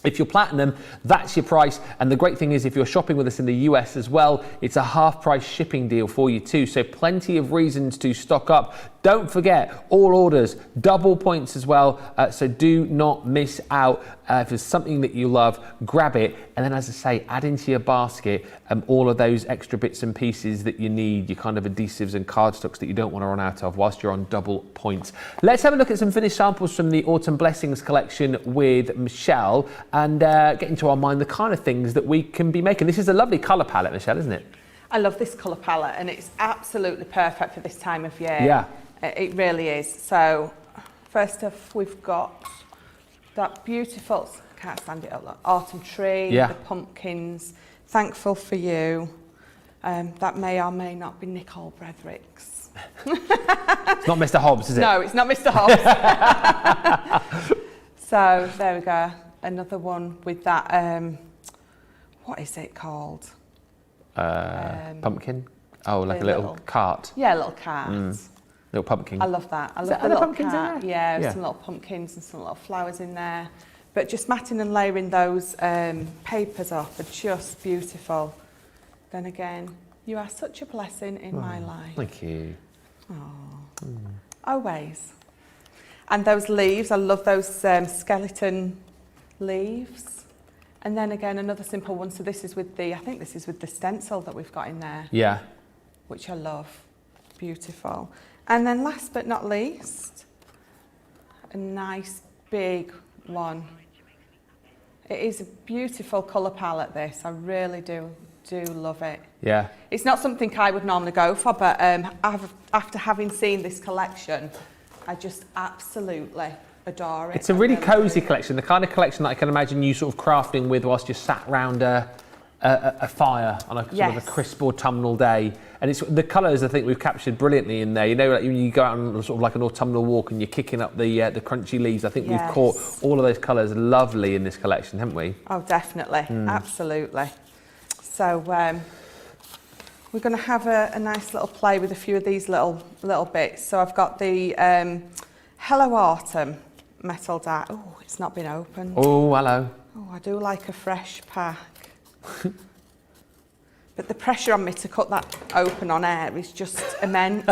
If you're platinum, that's your price. And the great thing is, if you're shopping with us in the US as well, it's a half price shipping deal for you too. So plenty of reasons to stock up. Don't forget, all orders, double points as well, so do not miss out. If there's something that you love, grab it, and then, as I say, add into your basket all of those extra bits and pieces that you need, your kind of adhesives and cardstocks that you don't want to run out of whilst you're on double points. Let's have a look at some finished samples from the Autumn Blessings collection with Michelle, and get into our mind the kind of things that we can be making. This is a lovely colour palette, Michelle, isn't it? I love this colour palette, and it's absolutely perfect for this time of year. Yeah. It really is. So, first off, we've got that beautiful, can't stand it up, look, autumn tree, the pumpkins, Thankful for You. That may or may not be Nicole Bretherick's. It's not Mr. Hobbs, is it? No, it's not Mr. Hobbs. So, there we go. Another one with that, what is it called? Pumpkin? Oh, like a little cart. Yeah, a little cart. Little pumpkin. I love that. I love the little pumpkins cart. Yeah, some little pumpkins and some little flowers in there. But just matting and layering those papers off are just beautiful. Then again, you are such a blessing in my life. Thank you. Always. And those leaves, I love those skeleton leaves. And then again, another simple one. So this is with the, I think this is with the stencil that we've got in there. Yeah. Which I love. Beautiful. And then last but not least, a nice big one. It is a beautiful colour palette, this. I really do love it. Yeah. It's not something I would normally go for, but after having seen this collection, I just absolutely adore it. It's a really cosy collection, the kind of collection that I can imagine you sort of crafting with whilst you're sat round a fire on a sort of a crisp autumnal day. And it's the colours, I think, we've captured brilliantly in there. You know, like when you go out on sort of like an autumnal walk and you're kicking up the crunchy leaves, I think we've caught all of those colours lovely in this collection, haven't we? Oh, definitely. Absolutely. So we're going to have a nice little play with a few of these little bits. So I've got the Hello Autumn metal die. Oh, it's not been opened. Oh, hello. Oh, I do like a fresh pack. But the pressure on me to cut that open on air is just immense.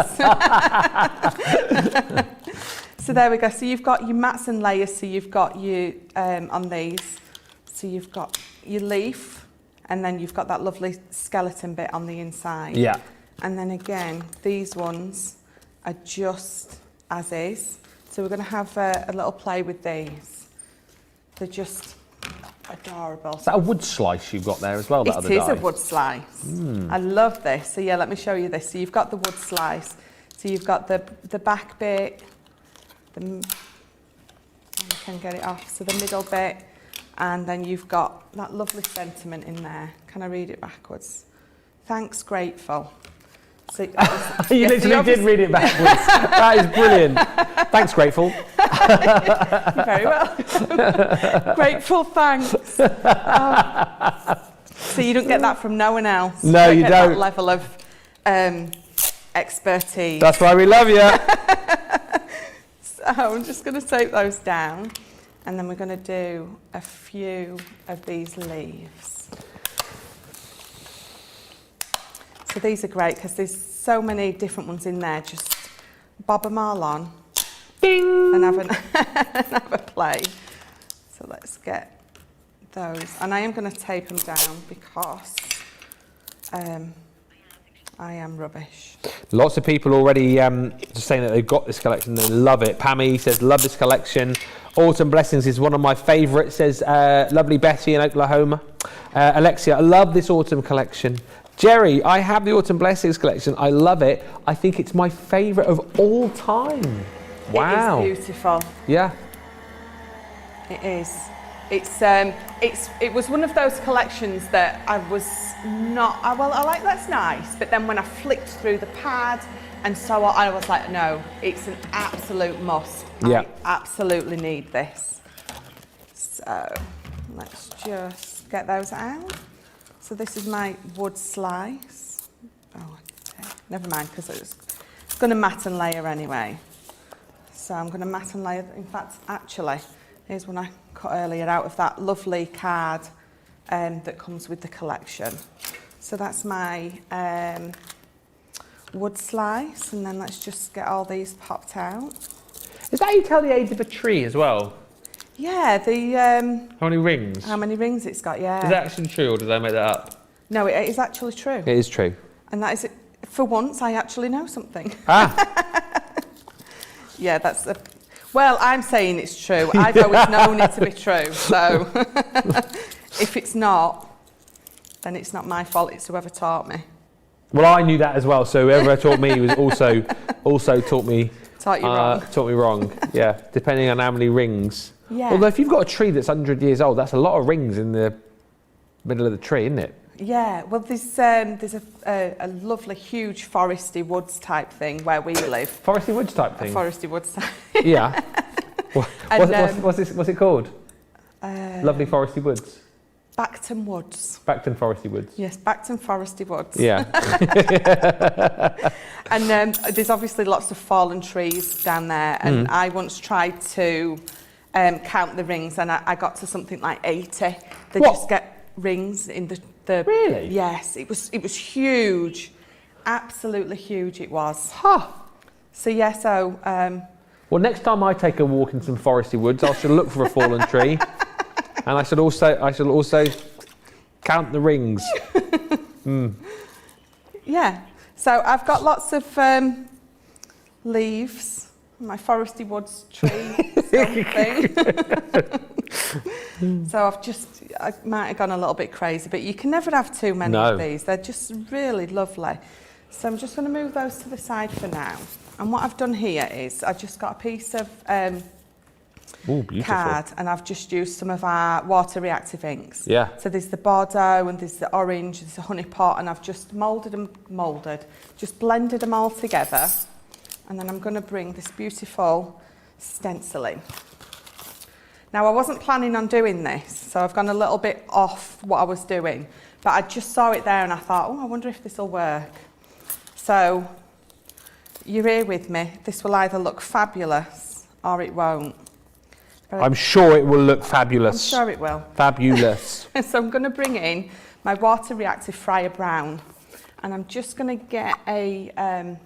So there we go. So you've got your mats and layers. So you've got your, on these, so you've got your leaf, and then you've got that lovely skeleton bit on the inside. Yeah. And then again, these ones are just as is. So we're going to have a little play with these. They're just adorable. Is that a wood slice you've got there as well? It is a wood slice. I love this. So yeah, let me show you this. So you've got the wood slice. So you've got the back bit. You can get it off. So the middle bit, and then you've got that lovely sentiment in there. Can I read it backwards? Thanks, grateful. So, you literally did read it backwards. That is brilliant. Thanks, grateful. You're very welcome. Grateful, thanks. So you don't get that from no one else. No, you don't. That level of expertise. That's why we love you. So I'm just going to take those down, and then we're going to do a few of these leaves. So these are great because there's so many different ones in there. Just bob them all on. Bing! And have a play. So let's get those. And I am going to tape them down because I am rubbish. Lots of people already just saying that they've got this collection, they love it. Pammy says, love this collection. Autumn Blessings is one of my favourites, says lovely Betty in Oklahoma. Alexia, I love this autumn collection. Jerry, I have the Autumn Blessings collection. I love it. I think it's my favourite of all time. Wow. It is beautiful. Yeah. It is. It was one of those collections that I was not, I like that's nice, but then when I flicked through the pad and so on, I was like, no, it's an absolute must. Yeah. I absolutely need this. So let's just get those out. So this is my wood slice. Oh, okay. Never mind, because it's going to mat and layer anyway. So I'm going to mat and layer. In fact, actually, here's one I cut earlier out of that lovely card that comes with the collection. So that's my wood slice, and then let's just get all these popped out. Is that how you tell the age of a tree as well? Yeah, How many rings? how many rings it's got, yeah. Is that actually true, or did I make that up? No, it is actually true. It is true. And that is it. For once, I actually know something. Ah, Yeah, well, I'm saying it's true. I've always known it to be true. So if it's not, then it's not my fault. It's whoever taught me. well, I knew that as well. So whoever taught me was also taught me Taught you wrong. Taught me wrong. Yeah, depending on how many rings. Yeah. Although if you've got a tree that's 100 years old, that's a lot of rings in the middle of the tree, isn't it? Yeah, well, there's a lovely, huge foresty woods type thing where we live. Foresty woods type thing. Foresty woods type. Yeah. And, What's it called? Lovely foresty woods. Backton Woods. Backton foresty woods. Yes, Backton Foresty Woods. Yeah. And there's obviously lots of fallen trees down there, and I once tried to count the rings, and I got to something like 80. They What? just get rings in the Really? Yes, it was huge, absolutely huge. It was. Huh. So yeah, so Well, next time I take a walk in some foresty woods, I should look for a fallen tree, and I should also count the rings. yeah. So I've got lots of leaves. My foresty woods tree thing. So I might have gone a little bit crazy, but you can never have too many of these. They're just really lovely. So I'm just going to move those to the side for now. And what I've done here is I've just got a piece of Ooh, beautiful. card, and I've just used some of our water reactive inks. Yeah. So there's the Bordeaux and there's the orange, there's the honey pot, and I've just just blended them all together. And then I'm going to bring this beautiful stencil in. Now, I wasn't planning on doing this, so I've gone a little bit off what I was doing, but I just saw it there and I thought, oh, I wonder if this will work. So you're here with me. This will either look fabulous or it won't. But I'm sure it will look fabulous. I'm sure it will. Fabulous. So I'm going to bring in my water reactive Fryer Brown, and I'm just going to get a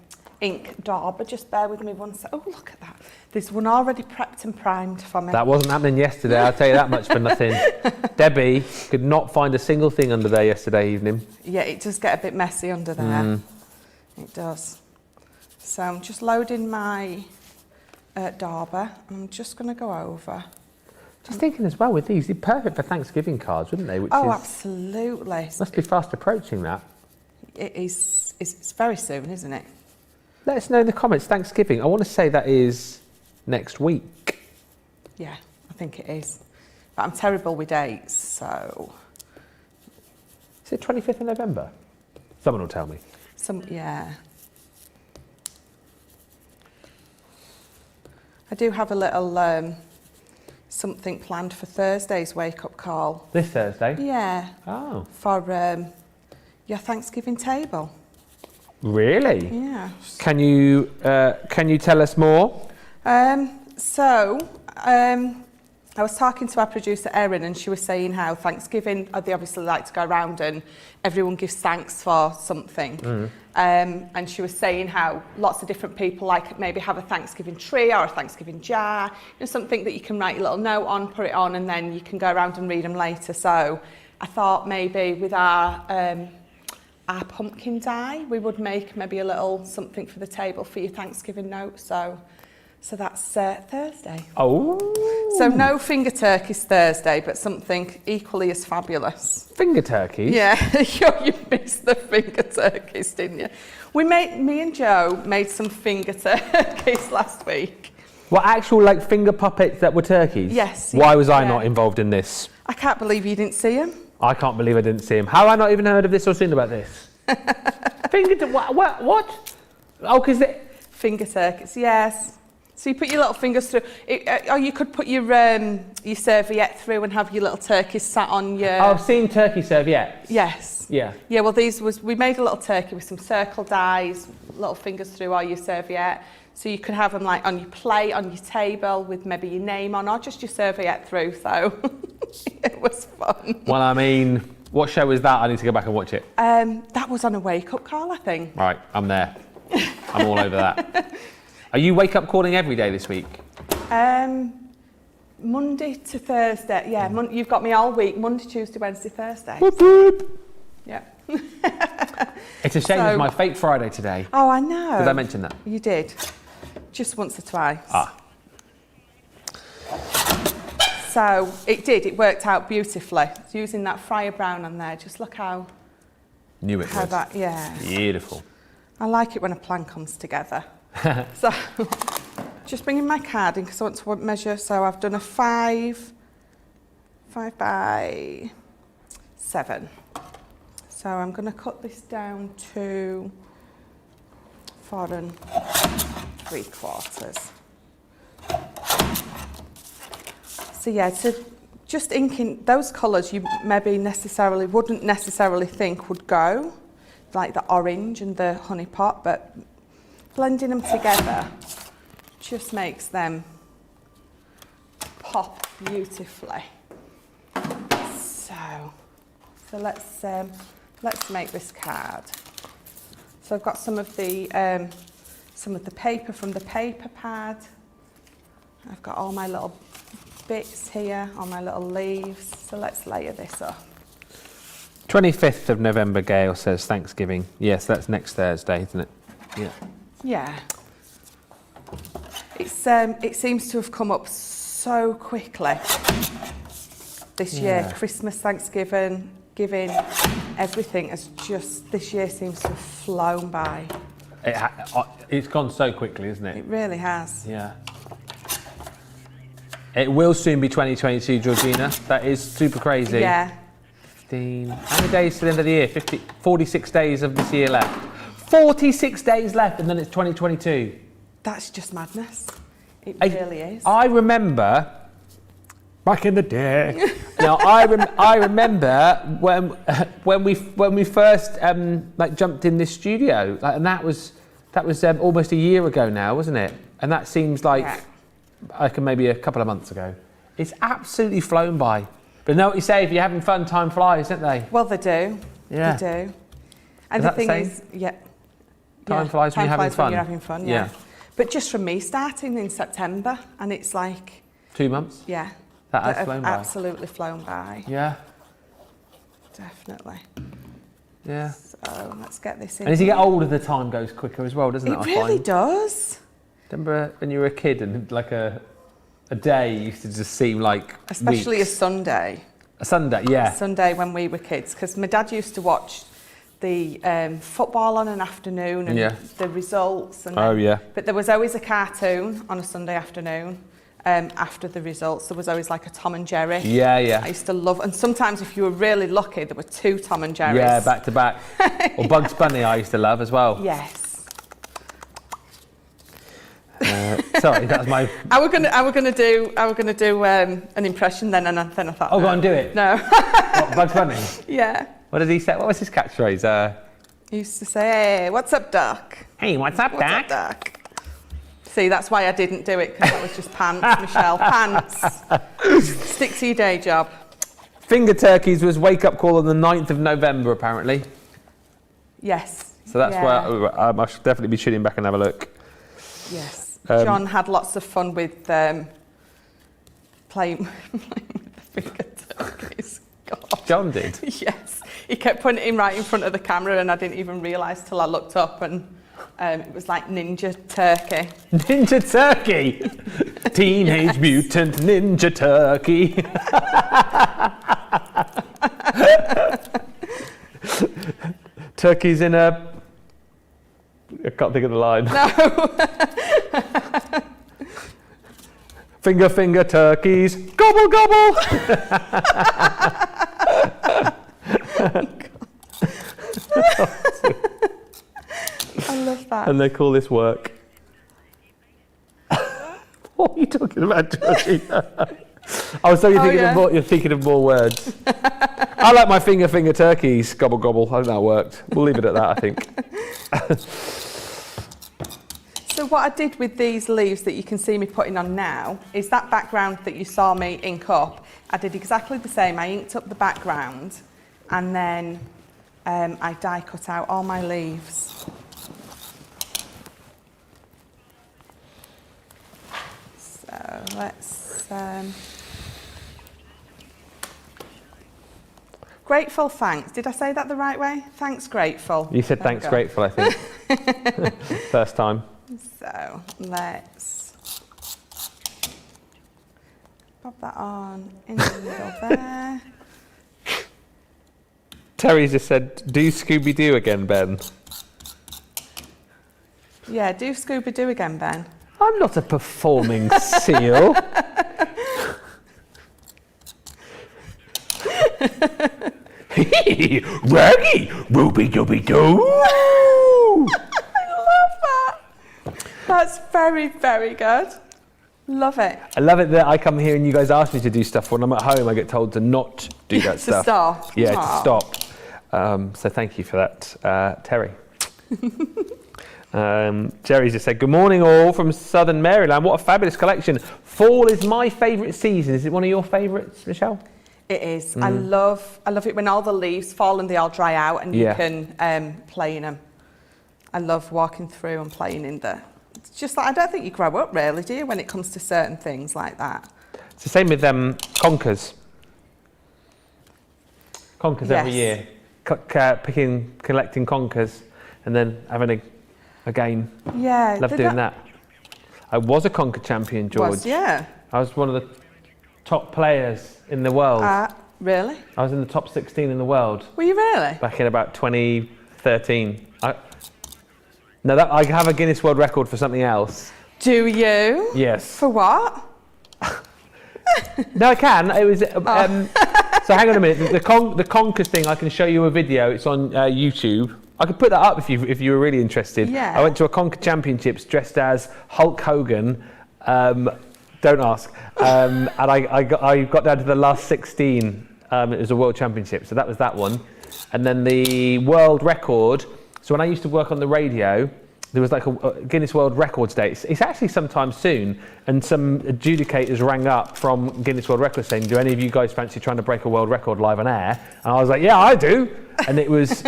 ink dauber. Just bear with me one sec. Oh, look at that. There's one already prepped and primed for me. That wasn't happening yesterday, I'll tell you that much for nothing. Debbie could not find a single thing under there yesterday evening. Yeah, it does get a bit messy under there. It does. So I'm just loading my dauber, and I'm just going to go over. Just thinking as well with these, they're perfect for Thanksgiving cards, wouldn't they? Which Absolutely. Must be fast approaching that. It is. It's very soon, isn't it? Let us know in the comments. Thanksgiving. I want to say that is next week. Yeah, I think it is. But I'm terrible with dates, so... Is it 25th of November? Someone will tell me. Yeah. I do have a little something planned for Thursday's wake-up call. This Thursday? Yeah. Oh. For your Thanksgiving table. Really? Yeah. Can you tell us more? I was talking to our producer Erin, and she was saying how Thanksgiving, they obviously like to go around and everyone gives thanks for something. And she was saying how lots of different people like maybe have a Thanksgiving tree or a Thanksgiving jar, something that you can write a little note on, put it on, and then you can go around and read them later. So I thought maybe with our pumpkin die, we would make maybe a little something for the table for your Thanksgiving note. So that's Thursday. Oh. So no finger turkeys Thursday, but something equally as fabulous. Finger turkeys? Yeah, you missed the finger turkeys, didn't you? Me and Joe made some finger turkeys last week. What, actual like finger puppets that were turkeys? Yes. Why was I not involved in this? I can't believe you didn't see them. I can't believe I didn't see him. How have I not even heard of this or seen about this? What? Oh, because Finger turkeys, yes. So you put your little fingers through, or you could put your serviette through and have your little turkeys sat on your... I've seen turkey serviettes. Yes. Yeah. Yeah, well we made a little turkey with some circle dies, little fingers through all your serviette. So you could have them like on your plate, on your table with maybe your name on, or just your serviette through, so it was fun. Well, I mean, what show is that? I need to go back and watch it. That was on a wake-up call, I think. Right, I'm there. I'm all over that. Are you wake up calling every day this week? Monday to Thursday. Yeah, you've got me all week. Monday, Tuesday, Wednesday, Thursday. Whoop, whoop. Yeah. It's a shame it's my fake Friday today. Oh, I know. Did I mention that? You did. Just once or twice. Ah. So it worked out beautifully. Using that fryer brown on there, just look how Knew it was. Yeah. Beautiful. I like it when a plan comes together. So, just bringing my card in because I want to measure. So I've done a 5 by 7. So I'm going to cut this down to 4 3/4. So yeah, so just inking those colours you maybe wouldn't necessarily think would go, like the orange and the honey pot, but blending them together just makes them pop beautifully. So let's make this card. So I've got some of the paper from the paper pad. I've got all my little bits here, all my little leaves. So let's layer this up. 25th of November, Gail says Thanksgiving. Yes, that's next Thursday, isn't it? Yeah. Yeah. It seems to have come up so quickly this year. Christmas, Thanksgiving, everything has just, this year seems to have flown by. It's gone so quickly, isn't it? It really has. Yeah. It will soon be 2022, Georgina. That is super crazy. Yeah. 15. How many days to the end of the year? 46 days of this year left. 46 days left, and then it's 2022. That's just madness. It really is. I remember back in the day. Now I remember when we first jumped in this studio, and that was almost a year ago now, wasn't it? And that seems like maybe a couple of months ago. It's absolutely flown by. But know what you say, if you're having fun, time flies, don't they? Well, they do. Yeah. They do. And the thing is, time flies when you're having fun. When you're having fun, yeah. But just from me starting in September, and it's like 2 months. Yeah. That has flown by. Absolutely flown by. Yeah. Definitely. Yeah. So let's get this in. And as you get older, the time goes quicker as well, doesn't it? It really does. Remember when you were a kid and like a day used to just seem like especially weeks. A Sunday. A Sunday, yeah. A Sunday when we were kids, because my dad used to watch the football on an afternoon and the results. And but there was always a cartoon on a Sunday afternoon after the results. There was always like a Tom and Jerry. Yeah, yeah. I used to love, and sometimes if you were really lucky, there were 2 Tom and Jerrys. Yeah, back to back. Or Bugs Bunny I used to love as well. Yes. Sorry, that was my. I were gonna do an impression then, and then I thought. Oh, go on, do it. No. What, Bugs Bunny? Yeah. What did he say? What was his catchphrase? He used to say, "Hey, what's up, Doc?" Hey, what's up, Doc? What's up, Doc? See, that's why I didn't do it, because that was just pants, Michelle. Pants. Stick to your day job. Finger turkeys was wake up call on the 9th of November, apparently. Yes. So that's where I should definitely be tuning back and have a look. Yes. John had lots of fun with playing with the finger turkeys. God. John did? Yes. He kept putting it right in front of the camera, and I didn't even realise till I looked up, and it was like Ninja Turkey. Ninja Turkey! Teenage Mutant Ninja Turkey. Turkey's in a... I can't think of the line. No. Finger turkeys, gobble gobble. I love that. And they call this work. What are you talking about, Georgina? I was thinking of more. You're thinking of more words. I like my finger turkeys, gobble gobble. I think that worked. We'll leave it at that, I think. So what I did with these leaves that you can see me putting on now is that background that you saw me ink up. I did exactly the same. I inked up the background, and then I die cut out all my leaves. let's... Grateful thanks. Did I say that the right way? Thanks grateful. You said thanks grateful, I think. First time. So let's pop that on in the middle there. Terry just said, do Scooby-Doo again, Ben. Yeah, do Scooby-Doo again, Ben. I'm not a performing seal. Raggy, Ruby-Dooby-Doo. I love that. That's very, very good. Love it. I love it that I come here and you guys ask me to do stuff. When I'm at home, I get told to not do that stuff. To stop. Yeah, to stop. So thank you for that, Terry. Jerry just said, good morning all from Southern Maryland. What a fabulous collection. Fall is my favourite season. Is it one of your favourites, Michelle? It is. I love it when all the leaves fall and they all dry out and you can play in them. I love walking through and playing in there. It's just like, I don't think you grow up really, do you, when it comes to certain things like that? It's the same with conkers. Conkers every year. Collecting conkers and then having a game. Yeah. Love doing that. I was a conker champion, George. Yeah. I was one of the top players in the world. Really? I was in the top 16 in the world. Were you really? Back in about 2013. I have a Guinness World Record for something else. Do you? Yes. For what? No, I can. It was. So hang on a minute. The conkers thing. I can show you a video. It's on YouTube. I could put that up if you were really interested. Yeah. I went to a conker championships dressed as Hulk Hogan. Don't ask. And I got down to the last 16. It was a world championship, so that was that one. And then the world record. So when I used to work on the radio, there was like a Guinness World Records Day. It's actually sometime soon. And some adjudicators rang up from Guinness World Records saying, do any of you guys fancy trying to break a world record live on air? And I was like, yeah, I do. And it was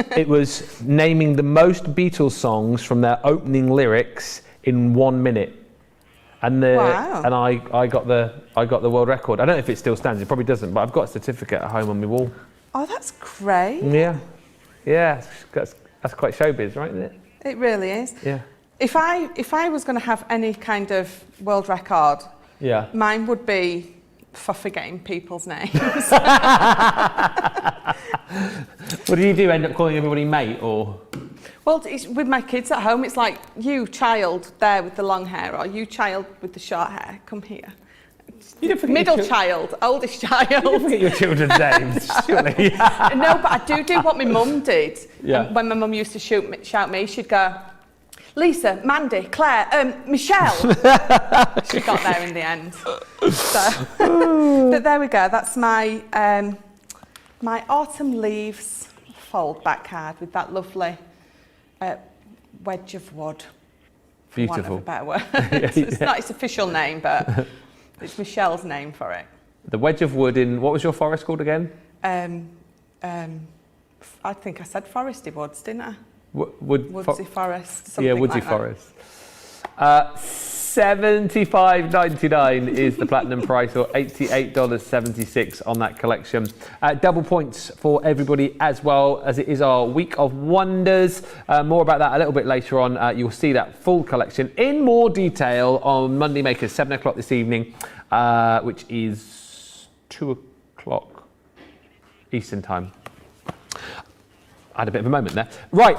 naming the most Beatles songs from their opening lyrics in 1 minute. And wow. And I got the world record. I don't know if it still stands. It probably doesn't, but I've got a certificate at home on my wall. Oh, that's great. Yeah. That's quite showbiz, right? Isn't it? It really is. Yeah. If I was going to have any kind of world record, mine would be for forgetting people's names. What do you do? End up calling everybody mate, or? Well, it's, with my kids at home, it's like, you child there with the long hair, or you child with the short hair, come here. You don't forget Middle child, oldest child. You don't forget your children's names, surely. No, but I do what my mum did. Yeah. When my mum used to shout me, she'd go, Lisa, Mandy, Claire, Michelle. She got there in the end. So, but there we go. That's my my autumn leaves fold back card with that lovely wedge of wood. For want of a better word. It's not its official name, but it's Michelle's name for it. The wedge of wood in, what was your forest called again? I think I said Foresty Woods, didn't I? Woodsy Forest. Yeah, Woodsy like Forest. $75.99 is the platinum price, or $88.76 on that collection. Double points for everybody, as well as it is our week of wonders. More about that a little bit later on. You'll see that full collection in more detail on Monday Makers, 7 o'clock this evening, which is 2 o'clock Eastern time. I had a bit of a moment there. Right,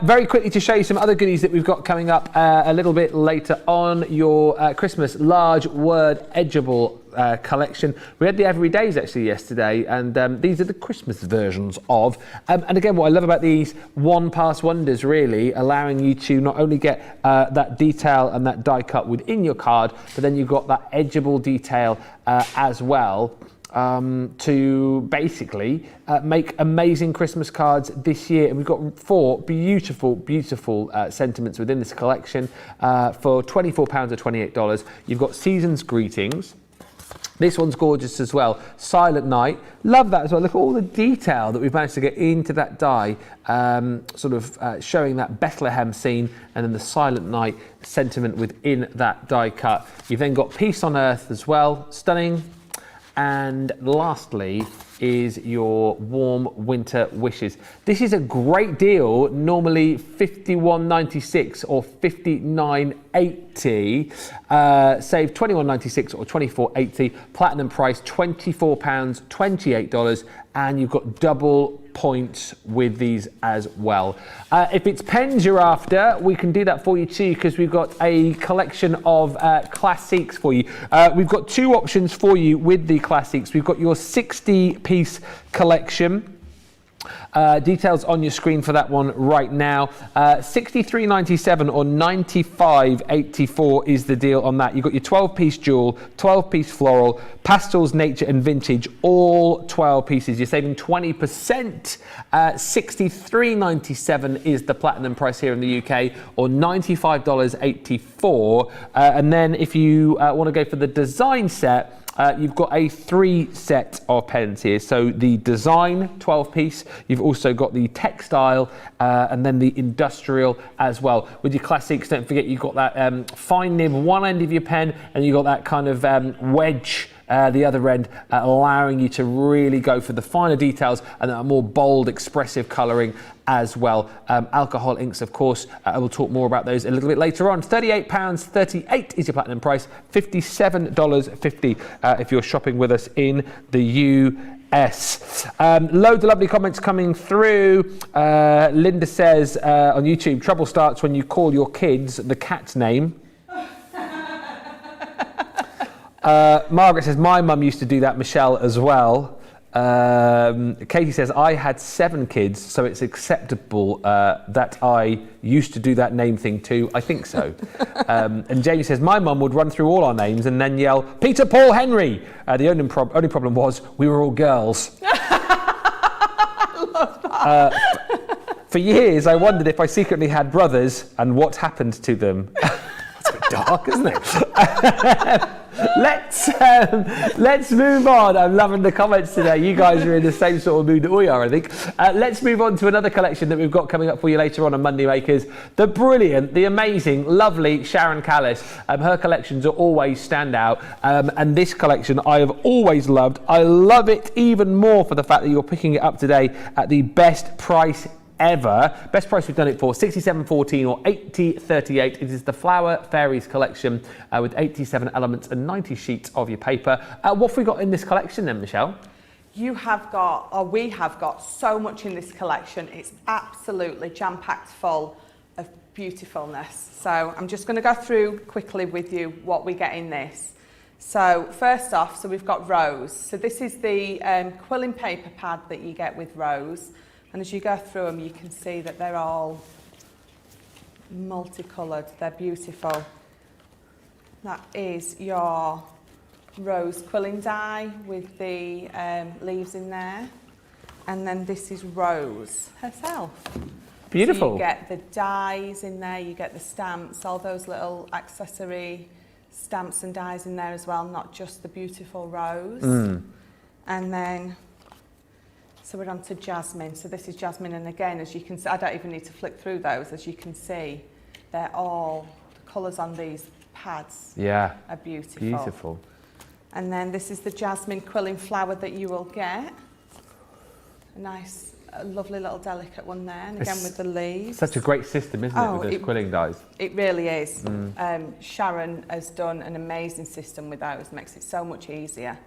very quickly to show you some other goodies that we've got coming up a little bit later on. Your Christmas large word edgeable collection. We had the everydays actually yesterday, and these are the Christmas versions of. And again, what I love about these one-pass wonders, really, allowing you to not only get that detail and that die cut within your card, but then you've got that edgeable detail as well. To basically make amazing Christmas cards this year. And we've got 4 beautiful, beautiful sentiments within this collection for £24 or $28. You've got Season's Greetings, This one's gorgeous as well. Silent Night. Love that as well. Look at all the detail that we've managed to get into that die, showing that Bethlehem scene and then the Silent Night sentiment within that die cut. You've then got Peace on Earth as well. Stunning. And lastly is your Warm Winter Wishes. This is a great deal, normally $51.96 or $59.80. Save $21.96 or $24.80. Platinum price £24, $28, and you've got double points with these as well. If it's pens you're after, we can do that for you too, because we've got a collection of classics for you. We've got two options for you with the classics. We've got your 60-piece collection. Details on your screen for that one right now. $63.97 or $95.84 is the deal on that. You've got your 12-piece jewel, 12-piece floral, pastels, nature and vintage, all 12 pieces. You're saving 20%. $63.97 is the platinum price here in the UK, or $95.84. And then if you want to go for the design set, you've got a 3 set of pens here. So the design 12-piece, you've also got the textile and then the industrial as well. With your classics, don't forget you've got that fine nib one end of your pen, and you've got that kind of wedge the other end, allowing you to really go for the finer details and a more bold, expressive colouring as well. Alcohol inks, of course, I will talk more about those a little bit later on. £38.38 is your platinum price, $57.50 if you're shopping with us in the US. Loads of lovely comments coming through. Linda says on YouTube, trouble starts when you call your kids the cat's name. Margaret says, my mum used to do that, Michelle, as well. Katie says, I had 7 kids, so it's acceptable that I used to do that name thing too. I think so. And Jamie says, my mum would run through all our names and then yell, Peter, Paul, Henry. The only problem was we were all girls. I love that. For years, I wondered if I secretly had brothers and what happened to them. That's a bit dark, isn't it? Let's move on. I'm loving the comments today. You guys are in the same sort of mood that we are, I think. Let's move on to another collection that we've got coming up for you later on Monday Makers. The brilliant, the amazing, lovely Sharon Callis. Her collections are always stand out. And this collection I have always loved. I love it even more for the fact that you're picking it up today at the best price ever. Best price we've done it for, $67.14 or $80.38. It is the Flower Fairies collection with 87 elements and 90 sheets of your paper. What have we got in this collection then, Michelle? You have got, or we have got, so much in this collection. It's absolutely jam-packed full of beautifulness. So I'm just going to go through quickly with you what we get in this. So first off, so we've got Rose. So this is the quilling paper pad that you get with Rose. And as you go through them, you can see that they're all multicoloured. They're beautiful. That is your Rose quilling die with the leaves in there. And then this is Rose herself. Beautiful. So you get the dies in there, you get the stamps, all those little accessory stamps and dies in there as well, not just the beautiful Rose. And then, so we're on to Jasmine. So this is Jasmine, and again, as you can see, I don't even need to flick through those. As you can see, they're all, the colours on these pads are beautiful. Beautiful. And then this is the Jasmine quilling flower that you will get. A nice, lovely little delicate one there, and again with the leaves. Such a great system, isn't it, with those quilling dies? It really is. Sharon has done an amazing system with those, makes it so much easier.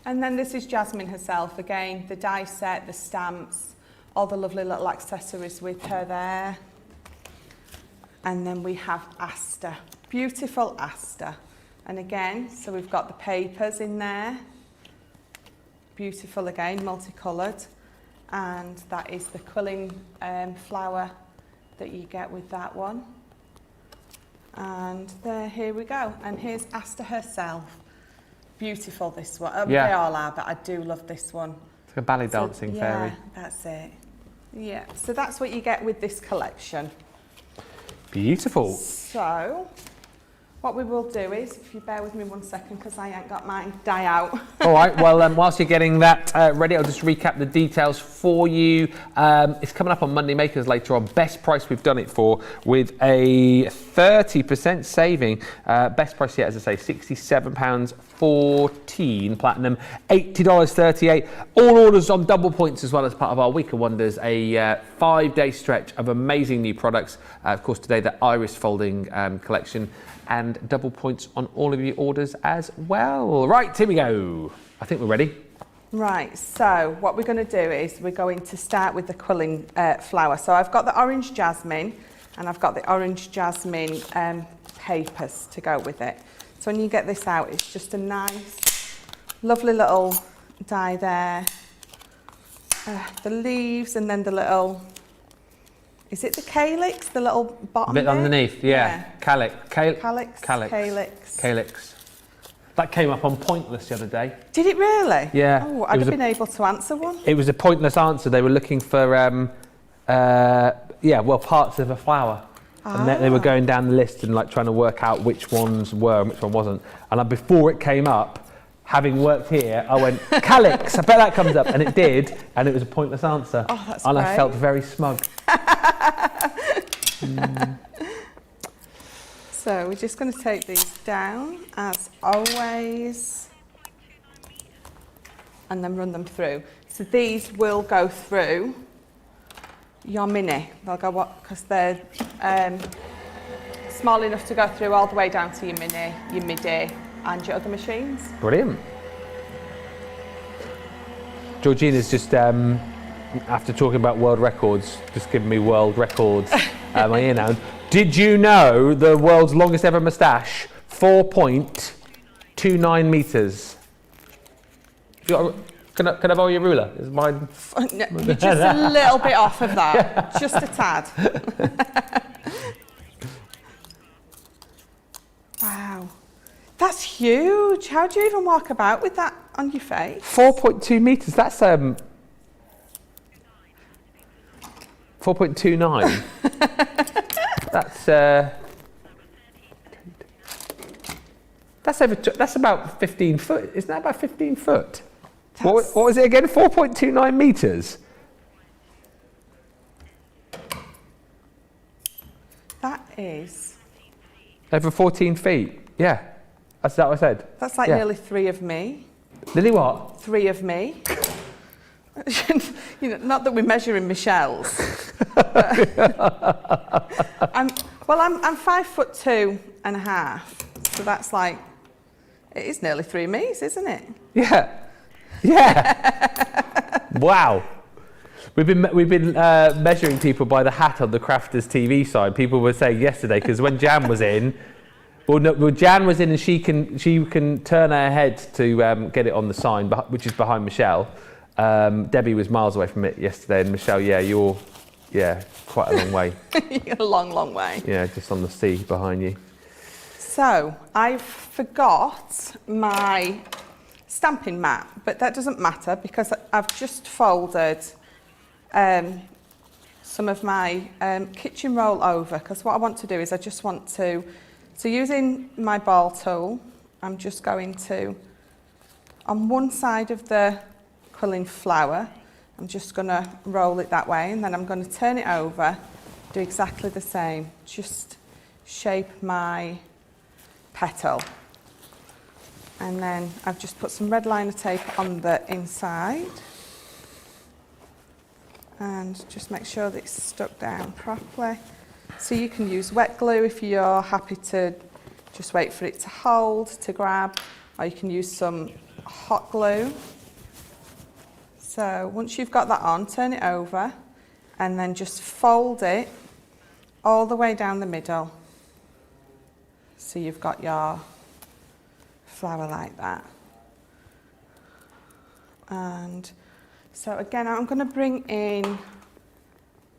And then this is Jasmine herself, again, the die set, the stamps, all the lovely little accessories with her there. And then we have Asta, beautiful Asta. And again, so we've got the papers in there. Beautiful again, multicoloured. And that is the quilling flower that you get with that one. And there, here we go. And here's Asta herself. Beautiful, this one. They all are, but I do love this one. It's like a ballet dancing fairy. Yeah, that's it. Yeah, so that's what you get with this collection. Beautiful. So what we will do is, if you bear with me 1 second, because I ain't got my die out. All right, well, whilst you're getting that ready, I'll just recap the details for you. It's coming up on Monday Makers later on. Best price we've done it for, with a 30% saving. Best price yet, as I say, £67.14 platinum, $80.38. All orders on double points as well as part of our Week of Wonders, a 5-day stretch of amazing new products. Of course, today the Iris folding collection, and double points on all of your orders as well. Right, here we go. I think we're ready. Right, so what we're going to do is we're going to start with the quilling flower. So I've got the orange jasmine, and I've got the orange jasmine papers to go with it. So when you get this out, it's just a nice, lovely little die there. The leaves, and then the little, is it the calyx, the little bottom bit? Underneath, yeah. Calyx. That came up on Pointless the other day. Did it really? Yeah. Oh, I'd have been able to answer one. It was a pointless answer. They were looking for, parts of a flower. And they were going down the list and like trying to work out which ones were and which one wasn't. And before it came up, having worked here, I went, calyx, I bet that comes up. And it did, and it was a pointless answer. Oh, that's and great. I felt very smug. So we're just going to take these down, as always, and then run them through. So these will go through your mini. They'll go what, because they're small enough to go through all the way down to your mini, your midi, and your other machines. Brilliant. Georgina's just, after talking about world records, just giving me world records. My ear now. Did you know the world's longest ever moustache, 4.29 metres? Can I borrow your ruler? Is mine? You're just a little bit off of that, just a tad. Wow, that's huge. How do you even walk about with that on your face? 4.2 metres. That's 4.29. That's about 15 foot. Isn't that about 15 foot? What was it again? 4.29 metres. That is over 14 feet. Yeah, that's what I said. That's like nearly 3 of me. Nearly what? 3 of me. You know, not that we're measuring Michelle's. I'm 5'2.5", so that's like, it is nearly 3 me's, isn't it? Yeah. Wow. We've been measuring people by the hat on the Crafters TV side. People were saying yesterday, because when Jan was in, Jan was in and she can turn her head to get it on the sign, which is behind Michelle. Debbie was miles away from it yesterday, and Michelle, you're quite a long way. A long way. Yeah, just on the sea behind you. So I forgot my stamping mat, but that doesn't matter because I've just folded some of my kitchen roll over, because what I want to do is I just want to, so using my ball tool, I'm just going to, on one side of the quilling flower, I'm just going to roll it that way, and then I'm going to turn it over, do exactly the same, just shape my petal. And then I've just put some red liner tape on the inside, and just make sure that it's stuck down properly. So you can use wet glue if you're happy to just wait for it to hold, to grab, or you can use some hot glue. So once you've got that on, turn it over, and then just fold it all the way down the middle. So you've got your flower like that. And so again, I'm going to bring in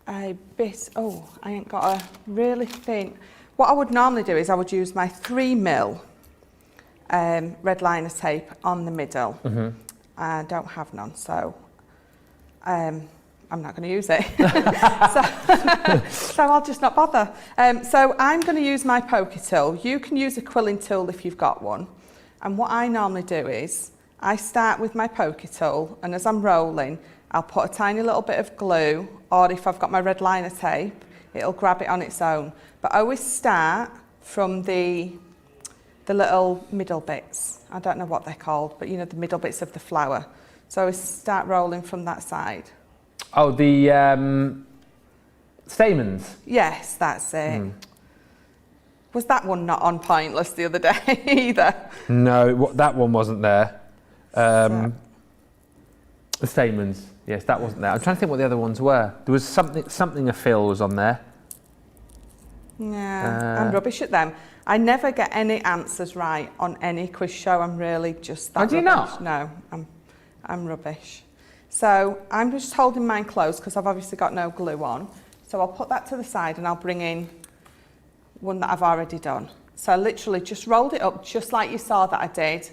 a bit, I ain't got a really thin, what I would normally do is I would use my 3mm red liner tape on the middle. I don't have none, so I'm I'm not going to use it. So I'll just not bother. So I'm going to use my poker tool. You can use a quilling tool if you've got one. And what I normally do is I start with my poker tool, and as I'm rolling, I'll put a tiny little bit of glue, or if I've got my red liner tape, it'll grab it on its own. But I always start from the little middle bits. I don't know what they're called, but you know, the middle bits of the flower. So I always start rolling from that side. Oh, the stamens? Yes, that's it. Was that one not on Pointless the other day either? No, that one wasn't there. The stamens, yes, that wasn't there. I'm trying to think what the other ones were. There was something a fill was on there. Yeah, I'm rubbish at them. I never get any answers right on any quiz show. I'm really just that rubbish. Do you not? No, I'm rubbish. So I'm just holding mine close because I've obviously got no glue on. So I'll put that to the side and I'll bring in one that I've already done. So I literally just rolled it up just like you saw that I did.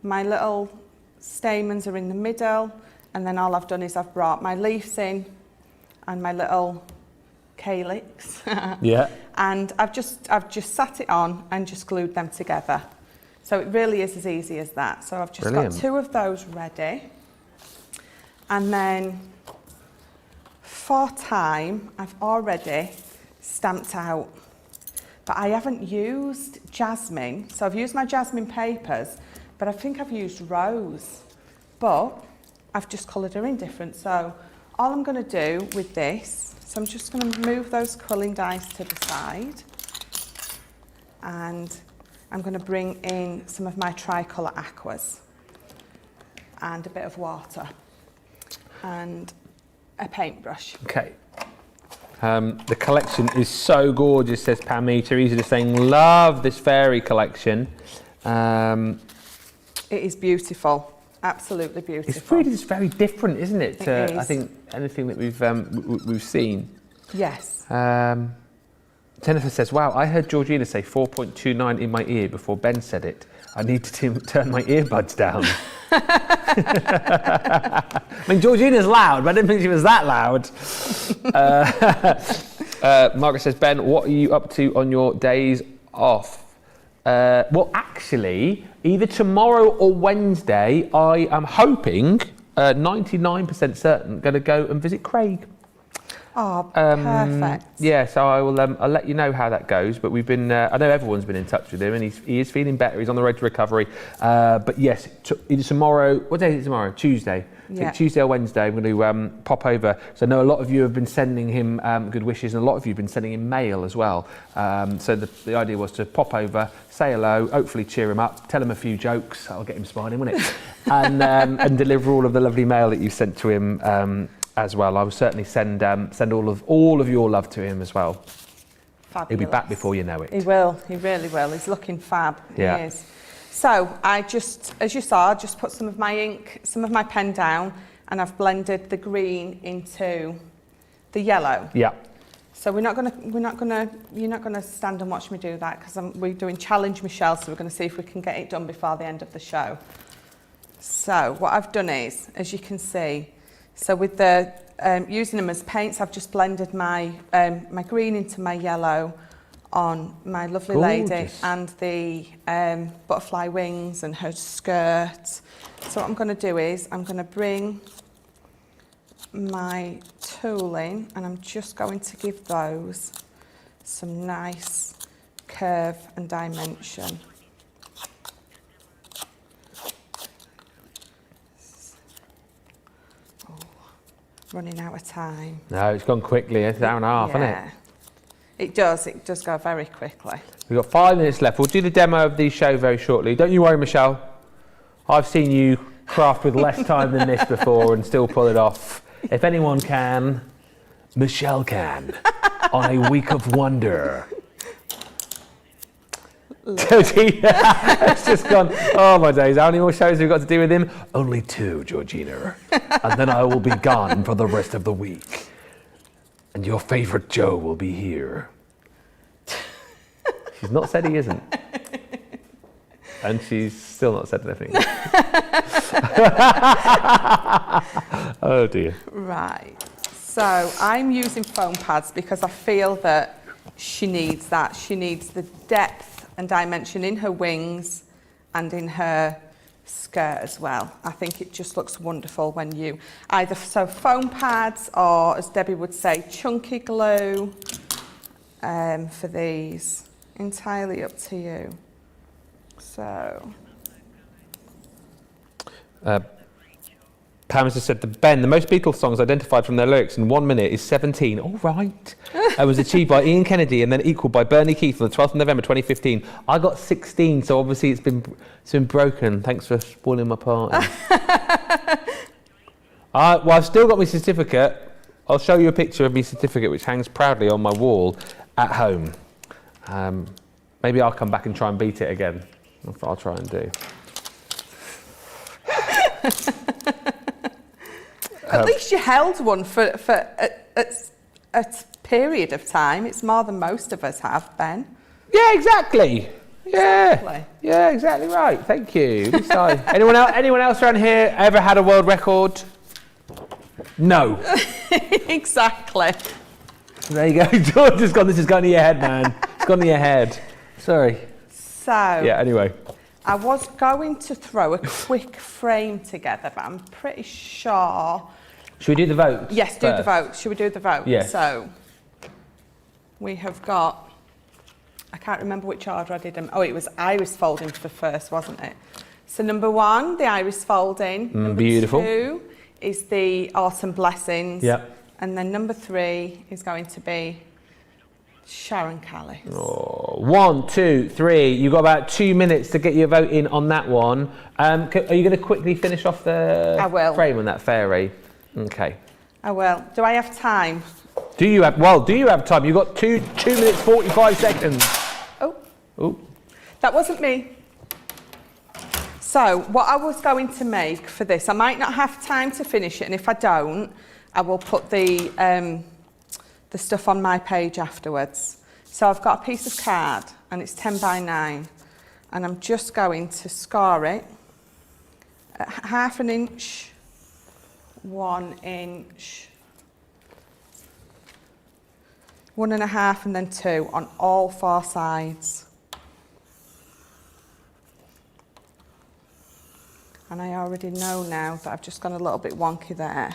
My little stamens are in the middle, and then all I've done is I've brought my leaves in and my little calyx. Yeah. And I've just sat it on and just glued them together. So it really is as easy as that. So I've just got 2 of those ready. And then for time, I've already stamped out, but I haven't used jasmine. So I've used my jasmine papers, but I think I've used rose, but I've just coloured her in different. So all I'm going to do with this, so I'm just going to move those quilling dies to the side, and I'm going to bring in some of my tricolour aquas and a bit of water and a paintbrush. Okay. The collection is so gorgeous, says Pammy. Teresa is saying, love this fairy collection. It is beautiful, absolutely beautiful. It's really just very different, isn't it? To, It is. I think anything that we've seen. Yes. Jennifer says, wow, I heard Georgina say 4.29 in my ear before Ben said it. I need to turn my earbuds down. I mean, Georgina's loud, but I didn't think she was that loud. Margaret says, Ben, what are you up to on your days off? Well, actually, either tomorrow or Wednesday, I am hoping, 99% certain, going to go and visit Craig. Oh, perfect. Yeah, so I will. I'll let you know how that goes. But we've been. I know everyone's been in touch with him, and he is feeling better. He's on the road to recovery. But yes, either tomorrow. What day is it tomorrow? Tuesday. I think Tuesday or Wednesday. I'm going to pop over. So I know a lot of you have been sending him good wishes, and a lot of you have been sending him mail as well. So the idea was to pop over, say hello, hopefully cheer him up, tell him a few jokes. That'll get him smiling, won't it? and deliver all of the lovely mail that you sent to him. As well, I will certainly send all of your love to him as well. Fabulous. He'll be back before you know it. He will. He really will. He's looking fab. Yeah. He is. So I just, as you saw, just put some of my ink, some of my pen down, and I've blended the green into the yellow. Yeah. So you're not gonna stand and watch me do that because we're doing Challenge Michelle. So we're going to see if we can get it done before the end of the show. So what I've done is, as you can see. So with the using them as paints, I've just blended my my green into my yellow on my lovely lady and the butterfly wings and her skirt. So what I'm going to do is I'm going to bring my tool in and I'm just going to give those some nice curve and dimension. Running out of time. No, it's gone quickly. It's an hour and a half, hasn't it? It does go very quickly. We've got 5 minutes left. We'll do the demo of the show very shortly. Don't you worry, Michelle. I've seen you craft with less time than this before and still pull it off. If anyone can, Michelle can. On a week of wonder. Georgina, it's just gone, oh my days, how many more shows have we got to do with him? Only 2, Georgina. And then I will be gone for the rest of the week. And your favourite Joe will be here. She's not said he isn't. And she's still not said anything. Oh dear. Right. So I'm using foam pads because I feel that she needs that. She needs the depth and dimension in her wings and in her skirt as well. I think it just looks wonderful when you either foam pads or, as Debbie would say, chunky glue for these. Entirely up to you. So. Pam has just said, Ben, the most Beatles songs identified from their lyrics in 1 minute is 17. All right. It was achieved by Ian Kennedy and then equaled by Bernie Keith on the 12th of November 2015. I got 16, so obviously it's been broken. Thanks for spoiling my party. Well, I've still got my certificate. I'll show you a picture of my certificate, which hangs proudly on my wall at home. Maybe I'll come back and try and beat it again. That's what I'll try and do. At least you held one for a period of time. It's more than most of us have, Ben. Yeah, exactly. Yeah, Exactly. Yeah, exactly right. Thank you. Anyone else around here ever had a world record? No. Exactly. There you go. George has gone. This has gone to your head, man. It's gone to your head. Sorry. So. Yeah. Anyway. I was going to throw a quick frame together, but I'm pretty sure. Should we do the vote? Yes, do the vote. Should we do the vote? Yes. So we have got. I can't remember which order I did them. Oh, it was iris folding for first, wasn't it? So number 1, the iris folding. Number beautiful. 2 is the autumn blessings. Yep. And then number 3 is going to be Sharon Callis. Oh, 1, 2, 3. You've got about 2 minutes to get your vote in on that one. Are you going to quickly finish off the frame on that fairy? Okay. I will. Do I have time? Do you have time? You've got 2 minutes 45 seconds. Oh. That wasn't me. So what I was going to make for this, I might not have time to finish it, and if I don't, I will put the stuff on my page afterwards. So I've got a piece of card and it's 10 by 9 and I'm just going to score it at 1/2 inch, 1 inch, 1.5 and then 2 on all 4 sides. And I already know now that I've just gone a little bit wonky there,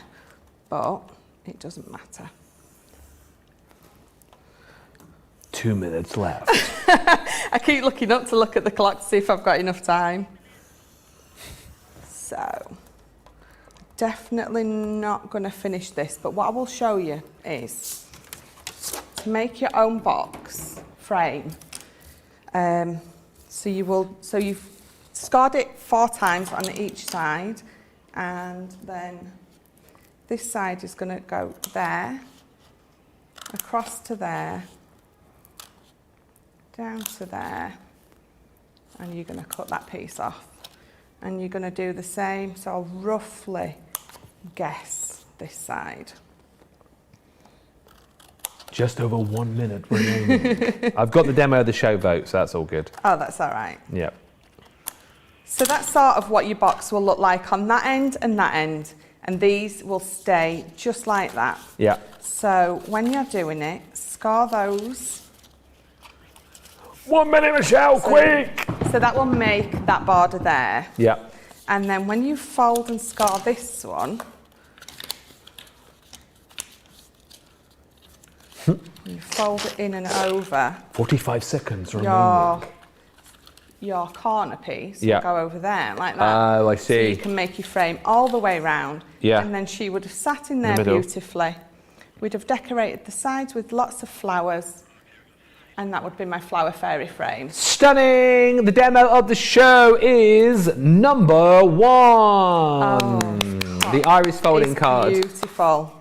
but it doesn't matter. 2 minutes left. I keep looking up to look at the clock to see if I've got enough time. So, definitely not going to finish this, but what I will show you is to make your own box frame. So you've scored it 4 times on each side, and then this side is going to go there, across to there, down to there, and you're going to cut that piece off. And you're going to do the same, so I'll roughly guess this side. Just over 1 minute remaining. I've got the demo of the show vote, so that's all good. Oh, that's all right. Yep. So that's sort of what your box will look like on that end and that end. And these will stay just like that. Yeah. So when you're doing it, score those. 1 minute, Michelle, quick! So that will make that border there. Yeah. And then when you fold and score this one, you fold it in and over. 45 seconds remaining. Your corner piece Yeah. will go over there like that. Oh, I see. So you can make your frame all the way round. Yeah. And then she would have sat in there middle. beautifully. We'd have decorated the sides with lots of flowers. And that would be my flower fairy frame. Stunning! The demo of the show is number 1. The iris folding card. Beautiful.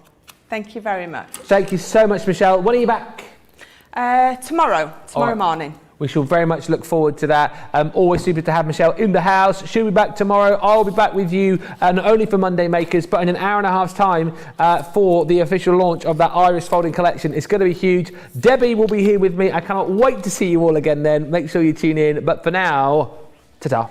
Thank you very much. Thank you so much, Michelle. When are you back? Tomorrow morning. We shall very much look forward to that. Always super to have Michelle in the house. She'll be back tomorrow. I'll be back with you, not only for Monday Makers, but in an hour and a half's time for the official launch of that iris folding collection. It's going to be huge. Debbie will be here with me. I cannot wait to see you all again then. Make sure you tune in. But for now, ta-ta.